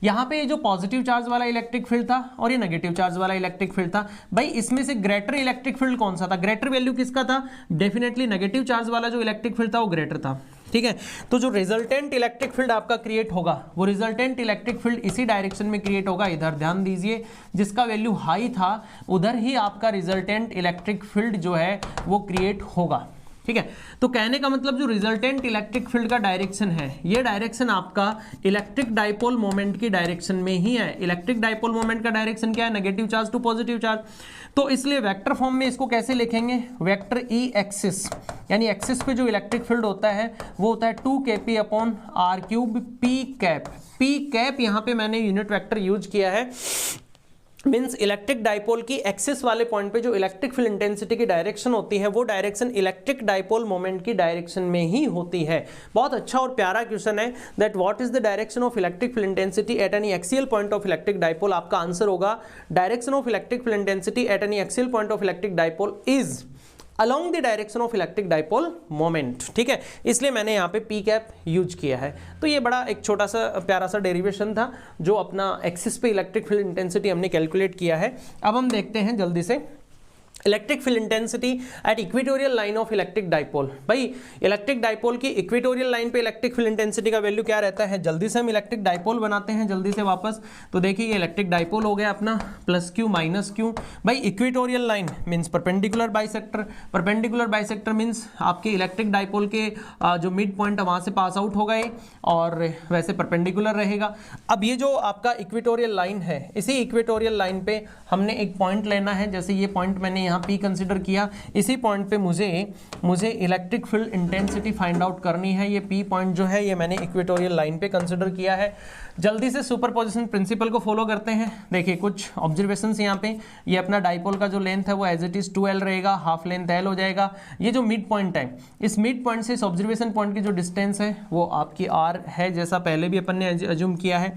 यहाँ पे जो पॉजिटिव चार्ज वाला इलेक्ट्रिक फील्ड था और ये नेगेटिव चार्ज वाला इलेक्ट्रिक फील्ड था, भाई इसमें से ग्रेटर इलेक्ट्रिक फील्ड कौन सा था, ग्रेटर वैल्यू किसका था, डेफिनेटली नेगेटिव चार्ज वाला जो इलेक्ट्रिक फील्ड था वो ग्रेटर था, ठीक है। तो जो रिजल्टेंट इलेक्ट्रिक फील्ड आपका क्रिएट होगा वो रिजल्टेंट इलेक्ट्रिक फील्ड इसी डायरेक्शन में क्रिएट होगा, इधर ध्यान दीजिए, जिसका वैल्यू हाई था उधर ही आपका रिजल्टेंट इलेक्ट्रिक फील्ड जो है वो क्रिएट होगा, ठीक है। तो कहने का मतलब जो रिजल्टेंट इलेक्ट्रिक फील्ड का डायरेक्शन है, ये डायरेक्शन आपका इलेक्ट्रिक डाइपोल मोमेंट की डायरेक्शन में ही है। इलेक्ट्रिक डाइपोल मोमेंट का डायरेक्शन क्या है? Negative charge to positive charge. तो इसलिए वेक्टर फॉर्म में इसको कैसे लिखेंगे? वेक्टर ई एक्सिस, यानी एक्सिस पे जो इलेक्ट्रिक फील्ड होता है वो होता है 2kp upon R cube P cap. P cap यहाँ पे मैंने यूनिट वेक्टर यूज किया है, मीन्स इलेक्ट्रिक डाइपोल की एक्सिस वाले पॉइंट पे जो इलेक्ट्रिक फील्ड इंटेंसिटी की डायरेक्शन होती है वो डायरेक्शन इलेक्ट्रिक डाइपोल मोमेंट की डायरेक्शन में ही होती है। बहुत अच्छा और प्यारा क्वेश्चन है, that what is the direction of electric field intensity at any axial point of electric dipole. आपका आंसर होगा direction of electric field intensity at any axial point of electric dipole is along the direction of electric dipole moment। ठीक है, इसलिए मैंने यहाँ पे P cap use किया है। तो ये बड़ा एक छोटा सा प्यारा सा डेरिवेशन था जो अपना एक्सिस पे इलेक्ट्रिक फील्ड इंटेंसिटी हमने कैलकुलेट किया है। अब हम देखते हैं जल्दी से electric field intensity at equatorial line of electric dipole. भाई इलेक्ट्रिक डाइपोल की इक्वेटोरियल लाइन पे इलेक्ट्रिक फील्ड इंटेंसिटी का वैल्यू क्या रहता है? जल्दी से हम इलेक्ट्रिक डाइपोल बनाते हैं जल्दी से वापस। तो देखिए ये इलेक्ट्रिक डाइपोल हो गया अपना प्लस क्यू माइनस क्यू। भाई equatorial line means perpendicular bisector, perpendicular bisector means आपके इलेक्ट्रिक डाइपोल के जो मिड पॉइंट है वहाँ से पास आउट हो गए और वैसे परपेंडिकुलर रहेगा। अब ये जो आपका इक्वेटोरियल लाइन है, इसी इक्वेटोरियल लाइन पे हमने एक पॉइंट लेना है, जैसे ये पॉइंट मैंने यहाँ P कंसीडर किया। इसी पॉइंट पे मुझे electric field intensity find out करनी है। ये P पॉइंट जो है ये मैंने इक्वेटोरियल लाइन पे कंसीडर किया है। जल्दी से सुपरपोजिशन प्रिंसिपल को फॉलो करते हैं। देखिए कुछ ऑब्जर्वेशंस यहाँ पे, ये अपना डाइपोल का जो लेंथ है वो एज इट इज 2l रहेगा, हाफ लेंथ l हो जाएगा। ये जो मिड पॉइंट है, इस मिड पॉइंट से इस ऑब्जर्वेशन पॉइंट की जो डिस्टेंस है वो आपकी r है, जैसा पहले भी अपन ने अज्यूम किया है।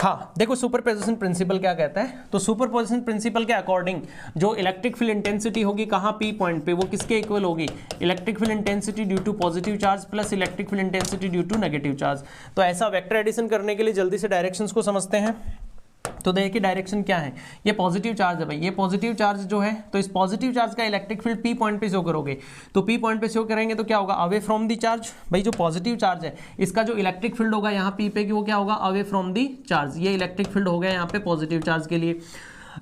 हाँ देखो सुपरपोजिशन प्रिंसिपल क्या कहता है, तो सुपरपोजिशन प्रिंसिपल के अकॉर्डिंग जो इलेक्ट्रिक फील्ड इंटेंसिटी होगी कहाँ P पॉइंट पे, वो किसके इक्वल होगी? Electric field intensity due to positive charge plus electric field intensity due to negative charge. तो ऐसा वेक्टर एडिशन करने के लिए जल्दी से डायरेक्शंस को समझते हैं। तो देखिए डायरेक्शन क्या है, ये पॉजिटिव चार्ज है भाई, ये पॉजिटिव चार्ज जो है, तो इस पॉजिटिव चार्ज का इलेक्ट्रिक फील्ड P पॉइंट पे शो करोगे, तो P पॉइंट पे शो करेंगे तो क्या होगा? Away from the charge. भाई जो पॉजिटिव चार्ज है इसका जो इलेक्ट्रिक फील्ड होगा यहाँ P पे कि वो क्या होगा? Away from the charge. ये इलेक्ट्रिक फील्ड हो गया यहाँ पे पॉजिटिव चार्ज के लिए।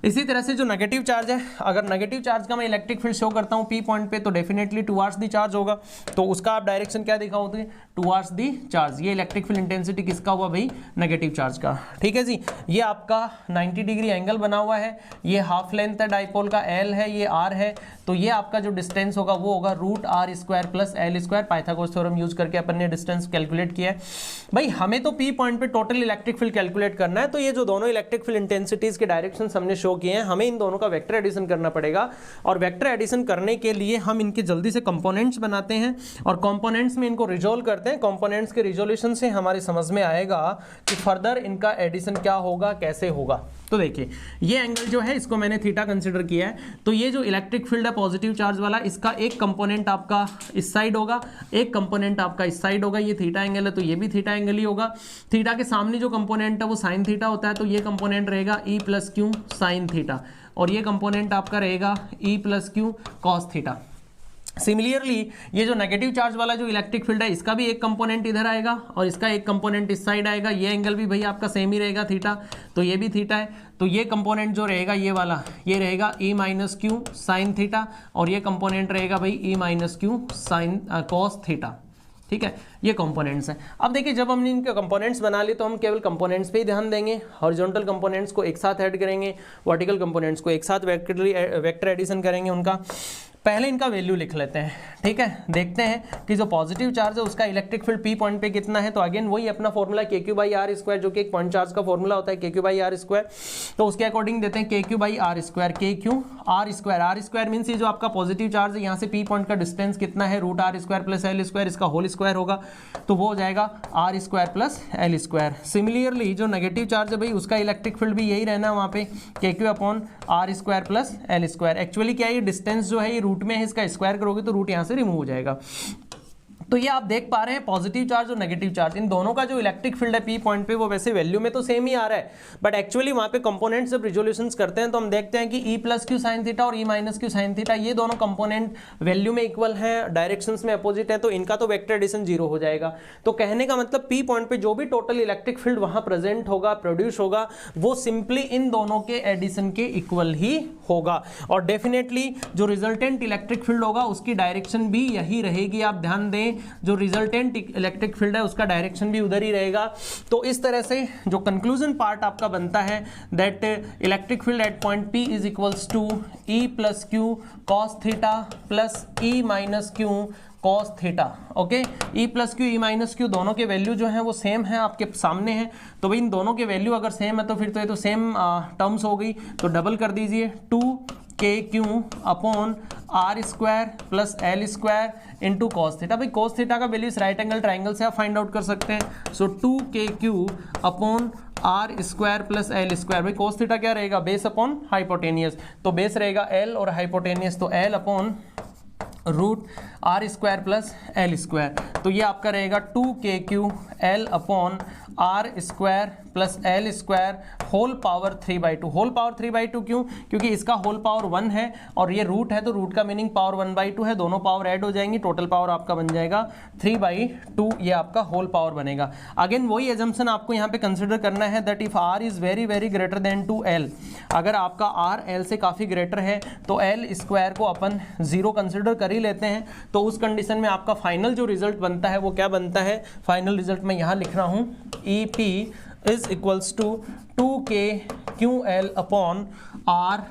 इसी तरह से जो नेगेटिव चार्ज है, अगर नेगेटिव चार्ज का मैं इलेक्ट्रिक फील्ड शो करता हूँ P पॉइंट पे तो डेफिनेटली टुवर्ड्स दी चार्ज होगा। तो उसका आप डायरेक्शन क्या देखा होते हैं? Towards the charge. ये इलेक्ट्रिक फील्ड इंटेंसिटी किसका हुआ भाई? नेगेटिव चार्ज का। ठीक है जी, ये आपका 90 डिग्री एंगल बना हुआ है, ये हाफ लेंथ है डाइपोल का, L है, ये R है। तो ये आपका जो डिस्टेंस होगा वो होगा √r² plus L²। Pythagoras theorem use करके अपन ने डिस्टेंस कैलकुलेट किया है। भाई हमें तो P पॉइंट पे टोटल इलेक्ट्रिक फील्ड कैलकुलेट करना है, तो ये जो दोनों इलेक्ट्रिक फील्ड इंटेंसिटीज के डायरेक्शन हमने शो किए हैं, हमें इन दोनों का वेक्टर एडिशन करना पड़ेगा। और वेक्टर एडिशन करने के लिए हम इनके जल्दी से कंपोनेंट्स बनाते हैं और कंपोनेंट्स में इनको रिजोल्व करते हैं। कंपोनेंट्स के रिजोल्यूशन से हमारे समझ में आएगा कि फर्दर इनका एडिशन क्या होगा, कैसे होगा। तो देखिए ये एंगल जो है इसको मैंने थीटा कंसीडर किया है। तो ये जो इलेक्ट्रिक फील्ड है पॉजिटिव चार्ज वाला, इसका एक कंपोनेंट आपका इस साइड होगा, एक कंपोनेंट आपका इस साइड होगा। ये थीटा एंगल है तो ये भी थीटा एंगल ही होगा। थीटा के सामने जो कंपोनेंट है वो साइन थीटा होता है, तो ये कंपोनेंट रहेगा E + Q साइन थीटा, और ये कंपोनेंट आपका रहेगा E + Q cos theta. Similarly ये जो नेगेटिव चार्ज वाला जो इलेक्ट्रिक फील्ड है इसका भी एक कंपोनेंट इधर आएगा और इसका एक कंपोनेंट इस साइड आएगा। ये एंगल भी भाई आपका सेम ही रहेगा थीटा, तो ये भी थीटा है। तो ये कंपोनेंट जो रहेगा ये वाला, ये रहेगा E - Q साइन थीटा, और ये कंपोनेंट रहेगा भाई E - Q sine cos theta. ठीक है, ये कंपोनेंट्स हैं। अब देखिए जब हमने इनके कंपोनेंट्स बना लिए तो हम केवल कंपोनेंट्स पे ही ध्यान देंगे। हॉरिजॉन्टल कंपोनेंट्स को एक साथ ऐड करेंगे, वर्टिकल कंपोनेंट्स को एक साथ वेक्टर एडिशन करेंगे उनका। पहले इनका वैल्यू लिख लेते हैं। ठीक है, देखते हैं कि जो पॉजिटिव चार्ज है उसका इलेक्ट्रिक फील्ड P पॉइंट पे कितना है। तो अगेन वही अपना फॉर्मूला KQ/R², जो कि एक पॉइंट चार्ज का फॉर्मूला होता है KQ/R²। तो उसके अकॉर्डिंग देते हैं KQ/R², KQ मीन्स ये जो आपका पॉजिटिव चार्ज है यहाँ से P पॉइंट का डिस्टेंस कितना है, √r² प्लस L², इसका होल स्क्वायर होगा, तो वो हो जाएगा R² प्लस L²। सिमिलरली जो नेगेटिव चार्ज है भाई उसका इलेक्ट्रिक फील्ड भी यही रहना है वहाँ पे, KQ/R² प्लस L²। एक्चुअली क्या है, ये डिस्टेंस जो है ये रूट में है, इसका स्क्वायर करोगे तो रूट यहाँ से रिमूव हो जाएगा। तो ये आप देख पा रहे हैं पॉजिटिव चार्ज और नेगेटिव चार्ज इन दोनों का जो इलेक्ट्रिक फील्ड है पी पॉइंट पे वो वैसे वैल्यू में तो सेम ही आ रहा है, बट एक्चुअली वहाँ पे कंपोनेंट्स जब रिजोल्यूशंस करते हैं तो हम देखते हैं कि E plus Q sine theta और E minus Q sine theta ये दोनों कंपोनेंट वैल्यू में इक्वल हैं, डायरेक्शंस में अपोजिट है, तो इनका तो वेक्टर एडिशन 0 हो जाएगा। तो कहने का मतलब पी पॉइंट पे जो भी टोटल इलेक्ट्रिक फील्ड वहां प्रेजेंट होगा, प्रोड्यूस होगा, वो सिंपली इन दोनों के एडिशन के इक्वल ही होगा। और डेफिनेटली जो रिजल्टेंट इलेक्ट्रिक फील्ड होगा उसकी डायरेक्शन भी यही रहेगी। आप ध्यान दें, जो रिजल्टेंट इलेक्ट्रिक फील्ड है उसका डायरेक्शन भी उधर ही रहेगा। तो इस तरह से जो कंक्लूजन पार्ट आपका बनता है that electric field at point P is equals to E plus Q cos theta plus E minus Q cos theta. Okay, E plus Q E minus Q दोनों के वैल्यू जो है वो सेम है, आपके सामने है। तो भाई इन दोनों के वैल्यू अगर सेम है तो फिर तो ये तो सेम टर्म्स हो गई, तो डबल कर दीजिए 2KQ upon R square plus L square into cos theta. भाई कॉस थीटा का वैल्यू इस राइट एंगल ट्राइंगल से आप फाइंड आउट कर सकते हैं। So 2KQ upon R square plus L square. भाई कॉस थीटा क्या रहेगा, बेस अपॉन हाइपोटेनियस, तो बेस रहेगा एल और हाइपोटेनियस तो L upon root R square plus L square. तो ये आपका रहेगा 2KQ L upon R square plus L square whole power 3/2। Whole power 3/2 क्यों, क्योंकि इसका होल पावर 1 है और ये रूट है, तो रूट का मीनिंग पावर 1/2 है, दोनों पावर ऐड हो जाएंगी, टोटल पावर आपका बन जाएगा 3/2, ये आपका होल पावर बनेगा। अगेन वही एजम्पशन आपको यहाँ पे कंसिडर करना है that if R is very very greater than two L, अगर आपका आर एल से काफ़ी ग्रेटर है तो एल स्क्वायर को अपन 0 कंसिडर कर ही लेते हैं। तो उस कंडीशन में आपका फाइनल जो रिजल्ट बनता है वो क्या बनता है, फाइनल रिजल्ट मैं यहाँ लिख रहा हूँ EP is equals to 2KQL upon R,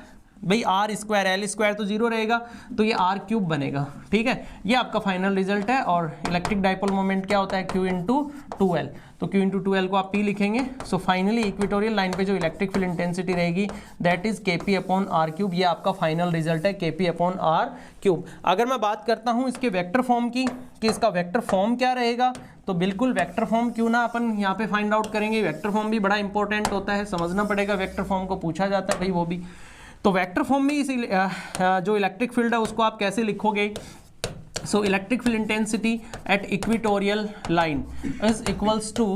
भाई आर स्क्वायर एल स्क्वायर तो 0 रहेगा तो ये आर क्यूब बनेगा। ठीक है, ये आपका फाइनल रिजल्ट है। और इलेक्ट्रिक डाइपोल मोमेंट क्या होता है, Q इंटू 2L, तो Q इंटू 2L को आप P लिखेंगे। सो फाइनली इक्वेटोरियल लाइन पे जो इलेक्ट्रिक फील्ड इंटेंसिटी रहेगी that is KP upon R cube, ये आपका फाइनल रिजल्ट है KP अपॉन आर क्यूब। अगर मैं बात करता हूँ इसके वेक्टर फॉर्म की कि इसका वेक्टर फॉर्म क्या रहेगा, तो बिल्कुल वेक्टर फॉर्म क्यों ना अपन यहाँ पे फाइंड आउट करेंगे। वेक्टर फॉर्म भी बड़ा इंपॉर्टेंट होता है, समझना पड़ेगा, वेक्टर फॉर्म को पूछा जाता है भाई वो भी। तो वेक्टर फॉर्म में इस जो इलेक्ट्रिक फील्ड है उसको आप कैसे लिखोगे, so electric field intensity at equatorial line is equals to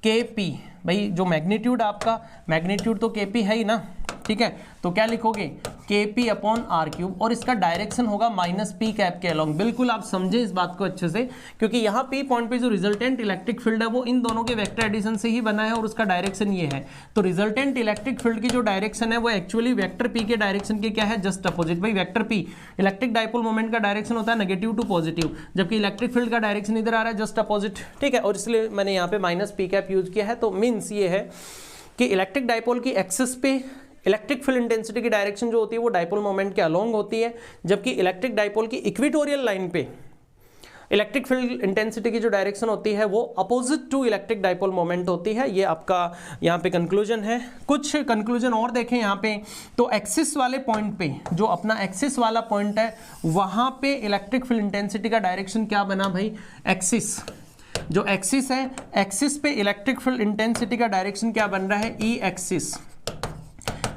KP। भाई जो मैग्नीट्यूड आपका, मैग्नीट्यूड तो KP है ही ना, ठीक है, तो क्या लिखोगे KP अपॉन आर क्यूब, और इसका डायरेक्शन होगा -P कैप के अलोंग। बिल्कुल आप समझे इस बात को अच्छे से, क्योंकि यहाँ P पॉइंट पे जो रिजल्टेंट इलेक्ट्रिक फील्ड है वो इन दोनों के वेक्टर एडिशन से ही बना है और उसका डायरेक्शन ये है। तो रिजल्टेंट इलेक्ट्रिक फील्ड की जो डायरेक्शन है वो एक्चुअली वेक्टर P के डायरेक्शन के क्या है, जस्ट अपोजिट। भाई vector P electric dipole moment का डायरेक्शन होता है नेगेटिव टू पॉजिटिव, जबकि इलेक्ट्रिक फील्ड का डायरेक्शन इधर आ रहा है जस्ट अपोजिट। ठीक है, और इसलिए मैंने यहाँ पे -P कैप यूज किया है। तो मीन्स ये है कि इलेक्ट्रिक डाइपोल की एक्सिस पे इलेक्ट्रिक फील्ड इंटेंसिटी की डायरेक्शन जो होती है वो डाइपोल मोमेंट के अलोंग होती है, जबकि इलेक्ट्रिक डाइपोल की इक्वेटोरियल लाइन पे इलेक्ट्रिक फील्ड इंटेंसिटी की जो डायरेक्शन होती है वो opposite to electric dipole moment होती है। ये आपका यहाँ पे कंक्लूजन है। कुछ कंक्लूजन और देखें यहाँ पे, तो एक्सिस वाले पॉइंट पे, जो अपना एक्सिस वाला पॉइंट है वहाँ पे इलेक्ट्रिक फील्ड इंटेंसिटी का डायरेक्शन क्या बना भाई, एक्सिस, जो एक्सिस है, एक्सिस पे इलेक्ट्रिक फील्ड इंटेंसिटी का डायरेक्शन क्या बन रहा है, ई एक्सिस।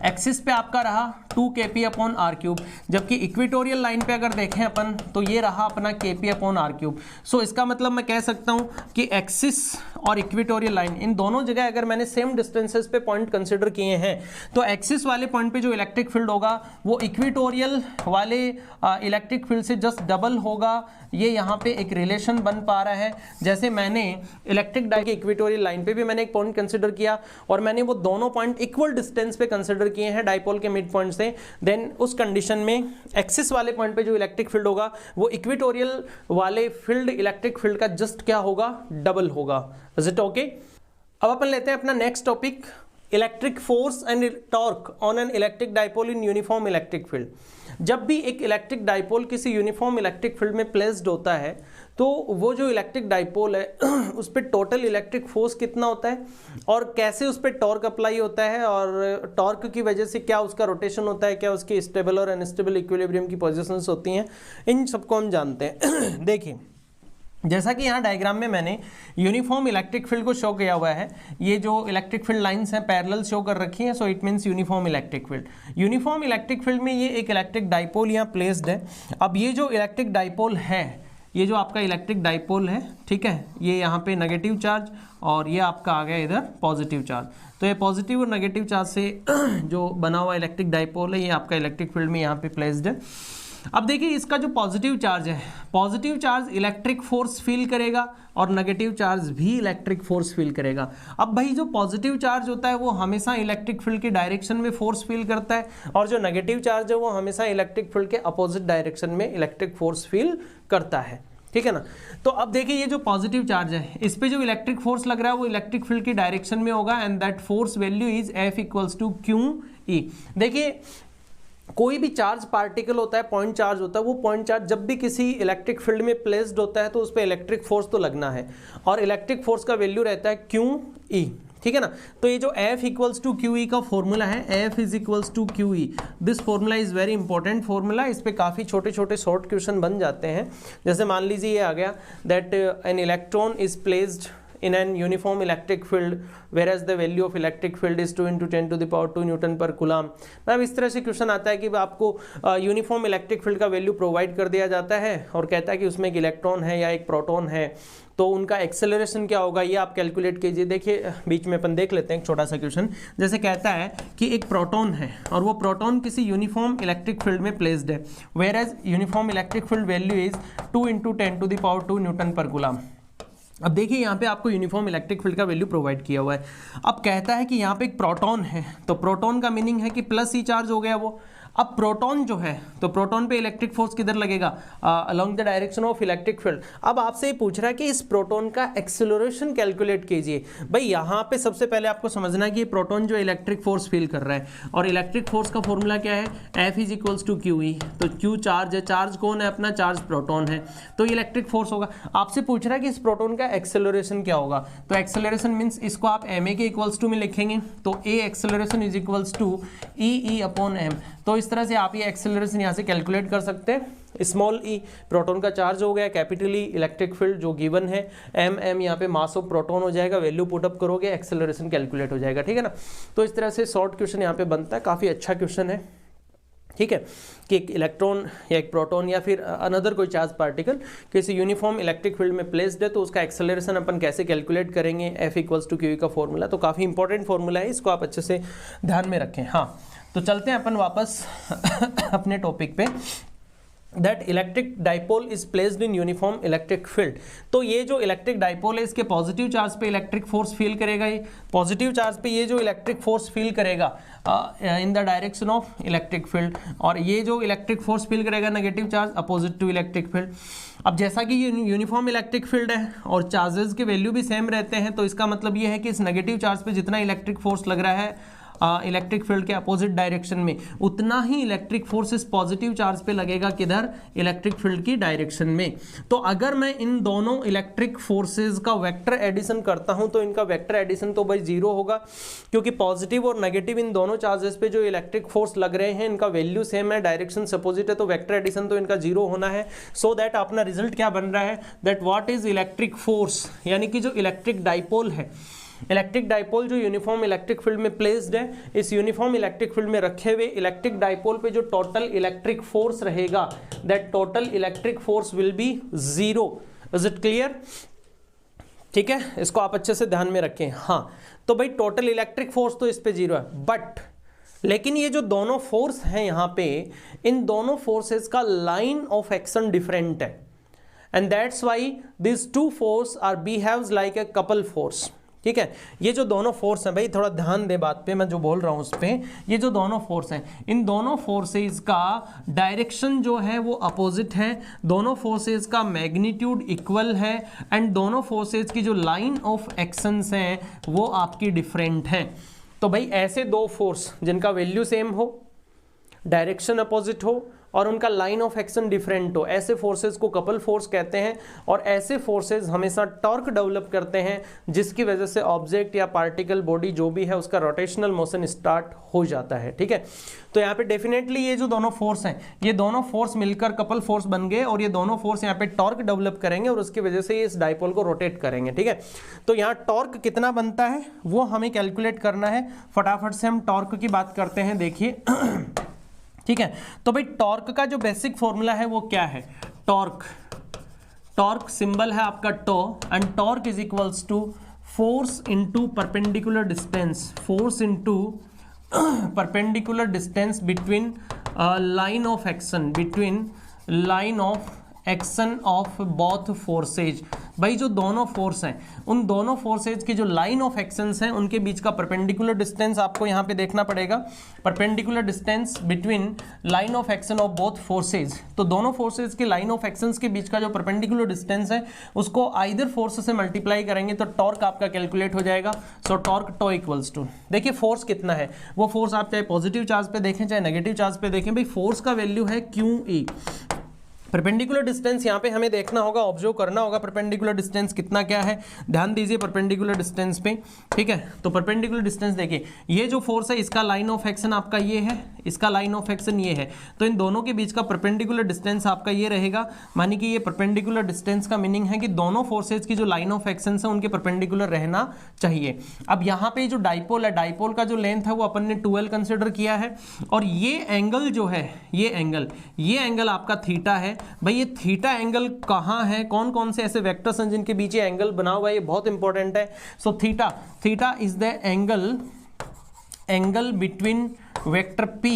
एक्सिस पे आपका रहा 2KP अपॉन आर क्यूब, जबकि इक्वेटोरियल लाइन पे अगर देखें अपन तो ये रहा अपना KP अपॉन आर क्यूब। सो इसका मतलब मैं कह सकता हूँ कि एक्सिस और इक्वेटोरियल लाइन इन दोनों जगह अगर मैंने सेम डिस्टेंसेस पे पॉइंट कंसिडर किए हैं तो एक्सिस वाले पॉइंट पे जो इलेक्ट्रिक फील्ड होगा वो इक्वेटोरियल वाले इलेक्ट्रिक फील्ड से जस्ट डबल होगा। ये यहाँ पे एक रिलेशन बन पा रहा है। जैसे मैंने इलेक्ट्रिक डाइ के इक्वेटोरियल लाइन पे भी मैंने एक पॉइंट कंसिडर किया और मैंने वो दोनों पॉइंट इक्वल डिस्टेंस पे कंसिडर किए हैं डाइपोल के मिड पॉइंट से, देन उस कंडीशन में एक्सिस वाले पॉइंट पे जो इलेक्ट्रिक फील्ड होगा वो इक्वेटोरियल वाले फील्ड इलेक्ट्रिक फील्ड का जस्ट क्या होगा, डबल होगा। Is it okay? अब अपन लेते हैं अपना next topic, electric force and torque on an electric dipole in uniform electric field. जब भी एक इलेक्ट्रिक डाइपोल किसी यूनिफॉर्म इलेक्ट्रिक फील्ड में प्लेस्ड होता है तो वो जो इलेक्ट्रिक डाइपोल है उस पर टोटल इलेक्ट्रिक फोर्स कितना होता है और कैसे उस पर टॉर्क अप्लाई होता है और टॉर्क की वजह से क्या उसका रोटेशन होता है, क्या उसकी स्टेबल और अनस्टेबल इक्विलिब्रियम की पोजीशंस होती हैं, इन सबको हम जानते हैं। देखिए जैसा कि यहाँ डायग्राम में मैंने यूनिफॉर्म इलेक्ट्रिक फील्ड को शो किया हुआ है, ये जो इलेक्ट्रिक फील्ड लाइंस हैं पैरेलल शो कर रखी हैं, so it means uniform electric field. Uniform electric field में ये एक इलेक्ट्रिक डाइपोल यहाँ प्लेस्ड है। अब ये जो इलेक्ट्रिक डाइपोल है ये जो आपका इलेक्ट्रिक डाइपोल है, ठीक है, ये यहाँ पे नेगेटिव चार्ज और ये आपका आ गया इधर पॉजिटिव चार्ज। तो ये पॉजिटिव और नेगेटिव चार्ज से जो बना हुआ इलेक्ट्रिक डाइपोल है, ये आपका इलेक्ट्रिक फील्ड में यहाँ पे प्लेस्ड है। अब देखिए इसका जो पॉजिटिव चार्ज है, positive charge electric force feel करेगा और नेगेटिव चार्ज भी इलेक्ट्रिक फोर्स फील करेगा। अब भाई जो पॉजिटिव चार्ज होता है वो हमेशा इलेक्ट्रिक फील्ड की डायरेक्शन में फोर्स फील करता है, और जो नेगेटिव चार्ज है वो हमेशा इलेक्ट्रिक फील्ड के अपोजिट डायरेक्शन में इलेक्ट्रिक फोर्स फील करता है, ठीक है ना। तो अब देखिए ये जो पॉजिटिव चार्ज है, इस पे जो इलेक्ट्रिक फोर्स लग रहा है वो इलेक्ट्रिक फील्ड की डायरेक्शन में होगा, and that force value is F equals to QE। देखिए कोई भी चार्ज पार्टिकल होता है, पॉइंट चार्ज होता है, वो पॉइंट चार्ज जब भी किसी इलेक्ट्रिक फील्ड में प्लेस्ड होता है तो उस पर इलेक्ट्रिक फोर्स तो लगना है, और इलेक्ट्रिक फोर्स का वैल्यू रहता है QE, ठीक है ना। तो ये जो F इक्वल्स टू QE का फॉर्मूला है, F is equals to QE, this formula is very important formula. इस पे काफ़ी छोटे छोटे शॉर्ट क्वेश्चन बन जाते हैं। जैसे मान लीजिए ये आ गया that an electron is placed in an uniform electric field whereas the value of electric field is 2 × 10⁻² newton per coulomb. मतलब इस तरह से क्वेश्चन आता है कि आपको यूनिफॉर्म इलेक्ट्रिक फील्ड का वैल्यू प्रोवाइड कर दिया जाता है और कहता है कि उसमें एक इलेक्ट्रॉन है या एक प्रोटॉन है, तो उनका एक्सेलरेशन क्या होगा ये आप कैलकुलेट कीजिए। देखिए बीच में अपन देख लेते हैं एक छोटा सा क्वेश्चन। जैसे कहता है कि एक प्रोटॉन है और वो प्रोटॉन किसी यूनिफॉर्म इलेक्ट्रिक फील्ड में प्लेस्ड है, whereas uniform electric field value is 2 × 10⁻² newton per coulomb. अब देखिए यहाँ पे आपको यूनिफॉर्म इलेक्ट्रिक फील्ड का वैल्यू प्रोवाइड किया हुआ है। अब कहता है कि यहाँ पे एक प्रोटॉन है, तो प्रोटॉन का मीनिंग है कि प्लस ही चार्ज हो गया वो। अब प्रोटॉन जो है तो प्रोटॉन पे इलेक्ट्रिक फोर्स किधर लगेगा, along the direction of electric field. अब आपसे ये पूछ रहा है कि इस प्रोटॉन का एक्सेलरेशन कैलकुलेट कीजिए। भाई यहाँ पे सबसे पहले आपको समझना है कि ये प्रोटॉन जो इलेक्ट्रिक फोर्स फील कर रहा है, और इलेक्ट्रिक फोर्स का फॉर्मूला क्या है, F is equals to QE। तो Q चार्ज है, चार्ज कौन है अपना, चार्ज प्रोटॉन है, तो इलेक्ट्रिक फोर्स होगा। आपसे पूछ रहा है कि इस प्रोटॉन का एक्सेलरेशन क्या होगा, तो एक्सेलरेशन मीन्स इसको आप ma के इक्वल्स टू में लिखेंगे, तो A acceleration is equals to E/m। तो इस तरह से आप ये एक्सेलरेशन यहाँ से कैलकुलेट कर सकते हैं। स्मॉल e प्रोटॉन का चार्ज हो गया, कैपिटल E इलेक्ट्रिक फील्ड जो गिवन है, m यहाँ पे मास ऑफ प्रोटॉन हो जाएगा, वैल्यू पुटअप करोगे एक्सेलरेशन कैलकुलेट हो जाएगा, ठीक है ना। तो इस तरह से शॉर्ट क्वेश्चन यहाँ पे बनता है, काफ़ी अच्छा क्वेश्चन है, ठीक है, कि एक इलेक्ट्रॉन या एक प्रोटॉन या फिर अनदर कोई चार्ज पार्टिकल किसी यूनिफॉर्म इलेक्ट्रिक फील्ड में प्लेस्ड है, तो उसका एक्सेलरेशन अपन कैसे कैलकुलेट करेंगे, F इक्वल्स टू QE का फॉर्मूला। तो काफ़ी इंपॉर्टेंट फॉर्मूला है, इसको आप अच्छे से ध्यान में रखें। हाँ, तो चलते हैं अपन वापस अपने टॉपिक पे। That electric dipole is placed in uniform electric field. तो ये जो इलेक्ट्रिक डाइपोल है इसके पॉजिटिव चार्ज पे इलेक्ट्रिक फोर्स फील करेगा, ये पॉजिटिव चार्ज पे ये जो इलेक्ट्रिक फोर्स फील करेगा in the direction of electric field, और ये जो इलेक्ट्रिक फोर्स फील करेगा negative charge opposite to electric field. अब जैसा कि ये यूनिफॉर्म इलेक्ट्रिक फील्ड है और चार्जेस के वैल्यू भी सेम रहते हैं, तो इसका मतलब ये है कि इस नेगेटिव चार्ज पे जितना इलेक्ट्रिक फोर्स लग रहा है इलेक्ट्रिक फील्ड के अपोजिट डायरेक्शन में, उतना ही इलेक्ट्रिक फोर्स इस पॉजिटिव चार्ज पे लगेगा किधर, इलेक्ट्रिक फील्ड की डायरेक्शन में। तो अगर मैं इन दोनों इलेक्ट्रिक फोर्सेस का वेक्टर एडिशन करता हूं तो इनका वेक्टर एडिशन तो भाई जीरो होगा, क्योंकि पॉजिटिव और नेगेटिव इन दोनों चार्जेस पे जो इलेक्ट्रिक फोर्स लग रहे हैं इनका वैल्यू सेम है, डायरेक्शन अपोजिट है, तो वेक्टर एडिशन तो इनका जीरो होना है। सो दैट अपना रिजल्ट क्या बन रहा है, that what is electric force, यानी कि जो इलेक्ट्रिक डाइपोल है, इलेक्ट्रिक डाइपोल जो यूनिफॉर्म इलेक्ट्रिक फील्ड में प्लेस्ड है, इस यूनिफॉर्म इलेक्ट्रिक फील्ड में रखे हुए इलेक्ट्रिक डाइपोल पे जो टोटल इलेक्ट्रिक फोर्स रहेगा, that total electric force will be zero. Is it clear, ठीक है, इसको आप अच्छे से ध्यान में रखें। हाँ, तो भाई टोटल इलेक्ट्रिक फोर्स तो इस पे जीरो है, बट लेकिन ये जो दोनों फोर्स हैं यहाँ पे, इन दोनों फोर्सेस का लाइन ऑफ एक्शन डिफरेंट है, and that's why this two force are behaves like a couple force. ठीक है, ये जो दोनों फोर्स हैं, भाई थोड़ा ध्यान दे बात पे, मैं जो बोल रहा हूं उस पे, ये जो दोनों फोर्स हैं, इन दोनों फोर्सेस का डायरेक्शन जो है वो अपोजिट है, दोनों फोर्सेस का मैग्नीट्यूड इक्वल है, एंड दोनों फोर्सेस की जो लाइन ऑफ एक्शंस हैं वो आपकी डिफरेंट हैं। तो भाई ऐसे दो फोर्स जिनका वैल्यू सेम हो, डायरेक्शन अपोजिट हो और उनका लाइन ऑफ एक्शन डिफरेंट हो, ऐसे फोर्सेस को कपल फोर्स कहते हैं। और ऐसे फोर्सेस हमेशा टॉर्क डेवलप करते हैं, जिसकी वजह से ऑब्जेक्ट या पार्टिकल बॉडी जो भी है उसका रोटेशनल मोशन स्टार्ट हो जाता है। ठीक है, तो यहाँ पे डेफिनेटली ये जो दोनों फोर्स हैं, ये दोनों फोर्स मिलकर कपल फोर्स बन गए, और ये दोनों फोर्स यहाँ पे टॉर्क डेवलप करेंगे और उसकी वजह से ये इस डाइपोल को रोटेट करेंगे। ठीक है, तो यहाँ टॉर्क कितना बनता है वो हमें कैलकुलेट करना है। फटाफट से हम टॉर्क की बात करते हैं। देखिए ठीक है, तो भाई टॉर्क का जो बेसिक फॉर्मूला है वो क्या है, टॉर्क टॉर्क सिंबल है आपका tau, and torque is equals to force into perpendicular distance, force into perpendicular distance between line of action, between line of action of both forces. भाई जो दोनों फोर्स हैं, उन दोनों फोर्सेज की जो लाइन ऑफ एक्शंस हैं उनके बीच का परपेंडिकुलर डिस्टेंस आपको यहाँ पे देखना पड़ेगा, perpendicular distance between line of action of both forces. तो दोनों फोर्सेज की लाइन ऑफ एक्शंस के बीच का जो परपेंडिकुलर डिस्टेंस है उसको आइदर फोर्स से मल्टीप्लाई करेंगे तो टॉर्क आपका कैलकुलेट हो जाएगा। So torque tau equals to, देखिए फोर्स कितना है, वो फोर्स आप चाहे पॉजिटिव चार्ज पे देखें चाहे नेगेटिव चार्ज पे देखें, भाई फोर्स का वैल्यू है QE। परपेंडिकुलर डिस्टेंस यहाँ पे हमें देखना होगा, ऑब्जर्व करना होगा परपेंडिकुलर डिस्टेंस कितना क्या है, ध्यान दीजिए परपेंडिकुलर डिस्टेंस पे, ठीक है। तो परपेंडिकुलर डिस्टेंस देखिए, ये जो फोर्स है इसका लाइन ऑफ एक्शन आपका ये है, इसका लाइन ऑफ एक्शन ये है, तो इन दोनों के बीच का परपेंडिकुलर डिस्टेंस आपका ये रहेगा। मानी कि ये परपेंडिकुलर डिस्टेंस का मीनिंग है कि दोनों फोर्सेज की जो लाइन ऑफ एक्शन है उनके परपेंडिकुलर रहना चाहिए। अब यहाँ पे जो डाइपोल है, डाइपोल का जो लेंथ है वो अपन ने 2L कंसिडर किया है, और ये एंगल जो है, ये एंगल आपका थीटा है। भाई ये थीटा एंगल कहाँ है, कौन कौन से ऐसे वेक्टर्स हैं जिनके बीच ये एंगल बना हुआ है, ये बहुत इंपॉर्टेंट है। So theta is the angle between vector P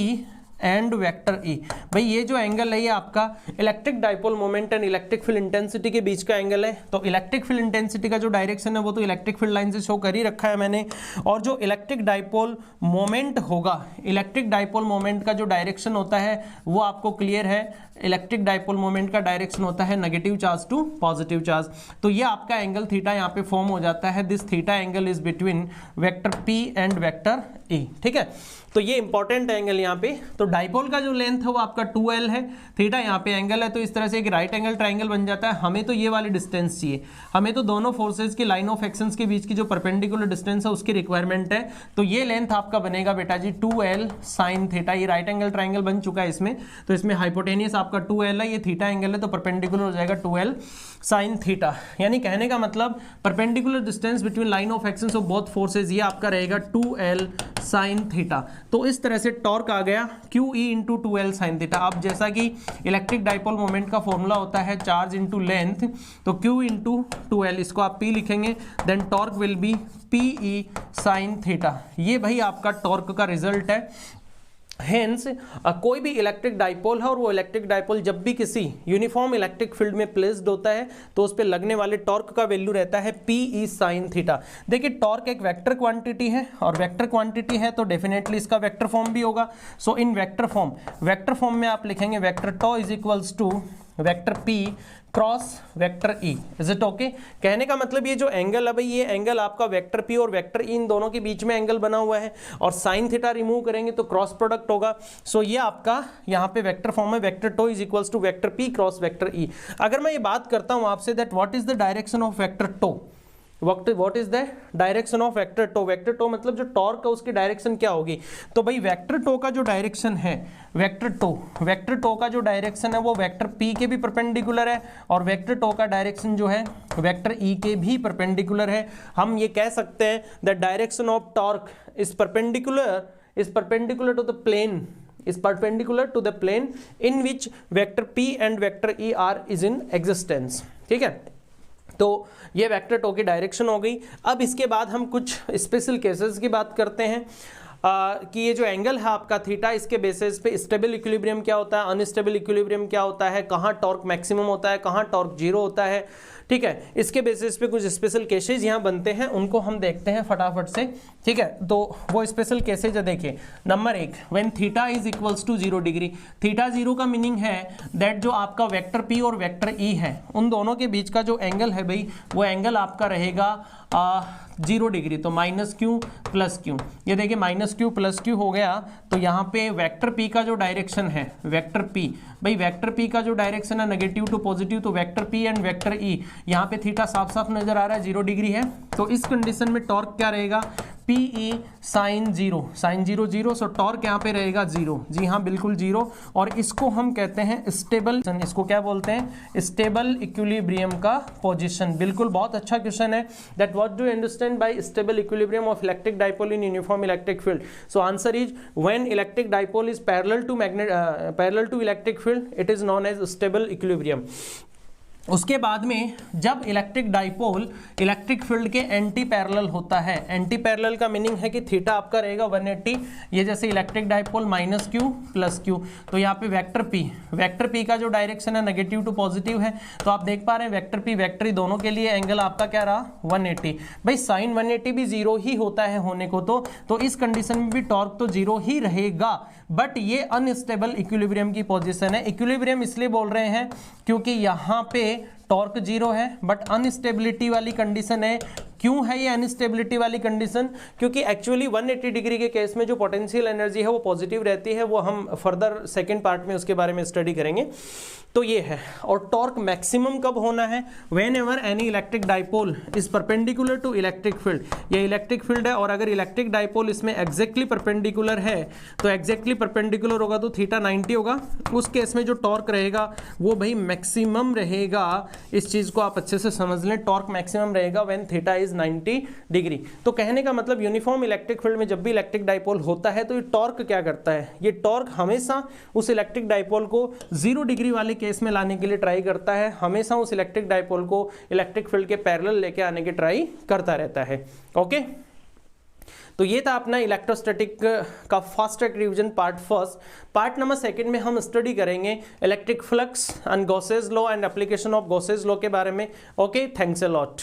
and vector E। भाई ये जो एंगल है ये आपका electric dipole moment and electric field intensity के बीच का एंगल है। तो इलेक्ट्रिक फील्ड इंटेंसिटी का जो डायरेक्शन है वो तो इलेक्ट्रिक फील्ड लाइन से शो कर ही रखा है मैंने, और जो इलेक्ट्रिक डाइपोल मोमेंट होगा, इलेक्ट्रिक डाइपोल मोमेंट का जो डायरेक्शन होता है वो आपको क्लियर है, इलेक्ट्रिक डाइपोल मोमेंट का डायरेक्शन होता है negative charge to positive charge. तो ये आपका एंगल थीटा यहाँ पे फॉर्म हो जाता है, this theta angle is between vector P and vector E, ठीक है। तो ये इंपॉर्टेंट एंगल यहाँ पे, तो डाइपोल का जो लेंथ है वो आपका 2L है, थीटा यहाँ पे एंगल है, तो इस तरह से एक राइट एंगल ट्राइंगल बन जाता है। हमें तो ये वाली डिस्टेंस चाहिए, हमें तो दोनों फोर्सेज की लाइन ऑफ एक्शंस के बीच की जो परपेंडिकुलर डिस्टेंस है उसकी रिक्वायरमेंट है। तो ये लेंथ आपका बनेगा बेटा जी 2L साइन थीटा, ये राइट एंगल ट्राइंगल बन चुका है इसमें, तो इसमें हाइपोटेनियस आपका 2L है, ये थीटा एंगल है, तो परपेंडिकुलर हो जाएगा 2L साइन थीटा। यानी कहने का मतलब perpendicular distance between line of actions of both forces ये आपका रहेगा 2L साइन थीटा। तो इस तरह से टॉर्क आ गया QE into 2L sine theta. अब जैसा कि इलेक्ट्रिक डाइपोल मोमेंट का फॉर्मूला होता है चार्ज इंटू लेंथ, तो Q इंटू 2L, इसको आप P लिखेंगे, then torque will be PE sine theta. ये भाई आपका टॉर्क का रिजल्ट है। हेंस कोई भी इलेक्ट्रिक डाइपोल है और वो इलेक्ट्रिक डाइपोल जब भी किसी यूनिफॉर्म इलेक्ट्रिक फील्ड में प्लेस्ड होता है तो उस पर लगने वाले टॉर्क का वैल्यू रहता है PE साइन थीटा। देखिए टॉर्क एक वेक्टर क्वांटिटी है, और वेक्टर क्वांटिटी है तो डेफिनेटली इसका वेक्टर फॉर्म भी होगा। सो इन वेक्टर फॉर्म में आप लिखेंगे vector tau is equals to vector P cross vector E। Is it okay? कहने का मतलब ये जो एंगल है भाई, ये एंगल आपका वेक्टर P और वेक्टर E इन दोनों के बीच में एंगल बना हुआ है, और साइन थीटा रिमूव करेंगे तो क्रॉस प्रोडक्ट होगा। सो ये आपका यहाँ पे वेक्टर फॉर्म है, vector tau is equals to vector P cross vector E। अगर मैं ये बात करता हूँ आपसे that what is the direction of vector tau, what is the direction of vector tau, vector tau मतलब जो टॉर्क है उसकी डायरेक्शन क्या होगी, तो भाई वेक्टर टो का जो डायरेक्शन है, वेक्टर टो का जो डायरेक्शन है वो वेक्टर P के भी परपेंडिकुलर है, और वेक्टर टो का डायरेक्शन जो है वेक्टर E के भी परपेंडिकुलर है। हम ये कह सकते हैं the direction of torque is perpendicular to the plane, is perpendicular to the plane in which vector P and vector E are is in existence, ठीक है। तो ये वेक्टर टो की डायरेक्शन हो गई। अब इसके बाद हम कुछ स्पेशल केसेस की बात करते हैं कि ये जो एंगल है आपका थीटा, इसके बेसिस पे स्टेबल इक्विलिब्रियम क्या होता है, अनस्टेबल इक्विलिब्रियम क्या होता है, कहाँ टॉर्क मैक्सिमम होता है, कहाँ टॉर्क जीरो होता है, ठीक है। इसके बेसिस पे कुछ स्पेशल केसेस यहाँ बनते हैं, उनको हम देखते हैं फटाफट से, ठीक है। तो वो स्पेशल केसेज है, देखिए number 1, when theta is equals to 0 degree. Theta 0 का मीनिंग है दैट जो आपका वेक्टर P और वेक्टर E है उन दोनों के बीच का जो एंगल है भाई, वो एंगल आपका रहेगा 0 डिग्री, तो माइनस क्यू प्लस क्यू। ये देखिए माइनस क्यू प्लस क्यू हो गया, तो यहाँ पे वेक्टर P का जो डायरेक्शन है, वेक्टर P, भाई वेक्टर P का जो डायरेक्शन है नेगेटिव टू पॉजिटिव, तो vector P and vector E, यहाँ पे थीटा साफ साफ नजर आ रहा है 0 डिग्री है, तो इस कंडीशन में टॉर्क क्या रहेगा, PE साइन 0 0, सो टॉर्क यहाँ पे रहेगा 0, जी हाँ बिल्कुल 0, और इसको हम कहते हैं स्टेबल, इसको क्या बोलते हैं, स्टेबल इक्विलिब्रियम का पोजीशन। बिल्कुल बहुत अच्छा क्वेश्चन है that what do you understand by stable equilibrium of electric dipole in uniform electric field. So answer is when electric dipole is parallel to electric field, it is known as stable equilibrium. उसके बाद में जब electric dipole electric field के anti parallel होता है, anti parallel का meaning है कि थीटा आपका रहेगा 180, ये जैसे electric dipole minus Q plus Q, तो यहाँ पे वेक्टर पी का जो डायरेक्शन है नेगेटिव टू पॉजिटिव है, तो आप देख पा रहे हैं वेक्टर पी वेक्टर ई दोनों के लिए एंगल आपका क्या रहा 180। भाई साइन 180 भी जीरो ही होता है होने को, तो इस कंडीशन में भी टॉर्क तो जीरो ही रहेगा, बट ये अनस्टेबल इक्विलिब्रियम की पोजीशन है। इक्विलिब्रियम इसलिए बोल रहे हैं क्योंकि यहाँ पे टॉर्क जीरो है बट अनस्टेबिलिटी वाली कंडीशन है। क्यों है ये अनस्टेबिलिटी वाली कंडीशन? क्योंकि एक्चुअली 180 डिग्री के केस में जो पोटेंशियल एनर्जी है वो पॉजिटिव रहती है, वो हम फर्दर सेकंड पार्ट में उसके बारे में स्टडी करेंगे। तो ये है, और टॉर्क मैक्सिमम कब होना है? Whenever any electric dipole is perpendicular to electric field. ये इलेक्ट्रिक फील्ड है और अगर इलेक्ट्रिक डाइपोल इसमें एग्जैक्टली परपेंडिकुलर है, तो एग्जैक्टली परपेंडिकुलर होगा तो थीटा 90 होगा, उस केस में जो टॉर्क रहेगा वो भाई मैक्सिमम रहेगा। इस चीज को आप अच्छे से समझ लें, टॉर्क मैक्सिमम रहेगा व्हेन थीटा इज 90 डिग्री। तो कहने का मतलब यूनिफॉर्म इलेक्ट्रिक फील्ड में जब भी इलेक्ट्रिक डाइपोल होता है तो ये टॉर्क क्या करता है? ये टॉर्क हमेशा उस इलेक्ट्रिक डाइपोल को 0 डिग्री वाले केस में लाने के लिए ट्राई करता है, हमेशा उस इलेक्ट्रिक डाइपोल को इलेक्ट्रिक फील्ड के पैरेलल लेके आने की ट्राई करता रहता है। ओके, तो ये था अपना इलेक्ट्रोस्टैटिक का fast track revision part first. Part number second में हम स्टडी करेंगे electric flux and Gauss's law and application of Gauss's law के बारे में। Okay, thanks a lot.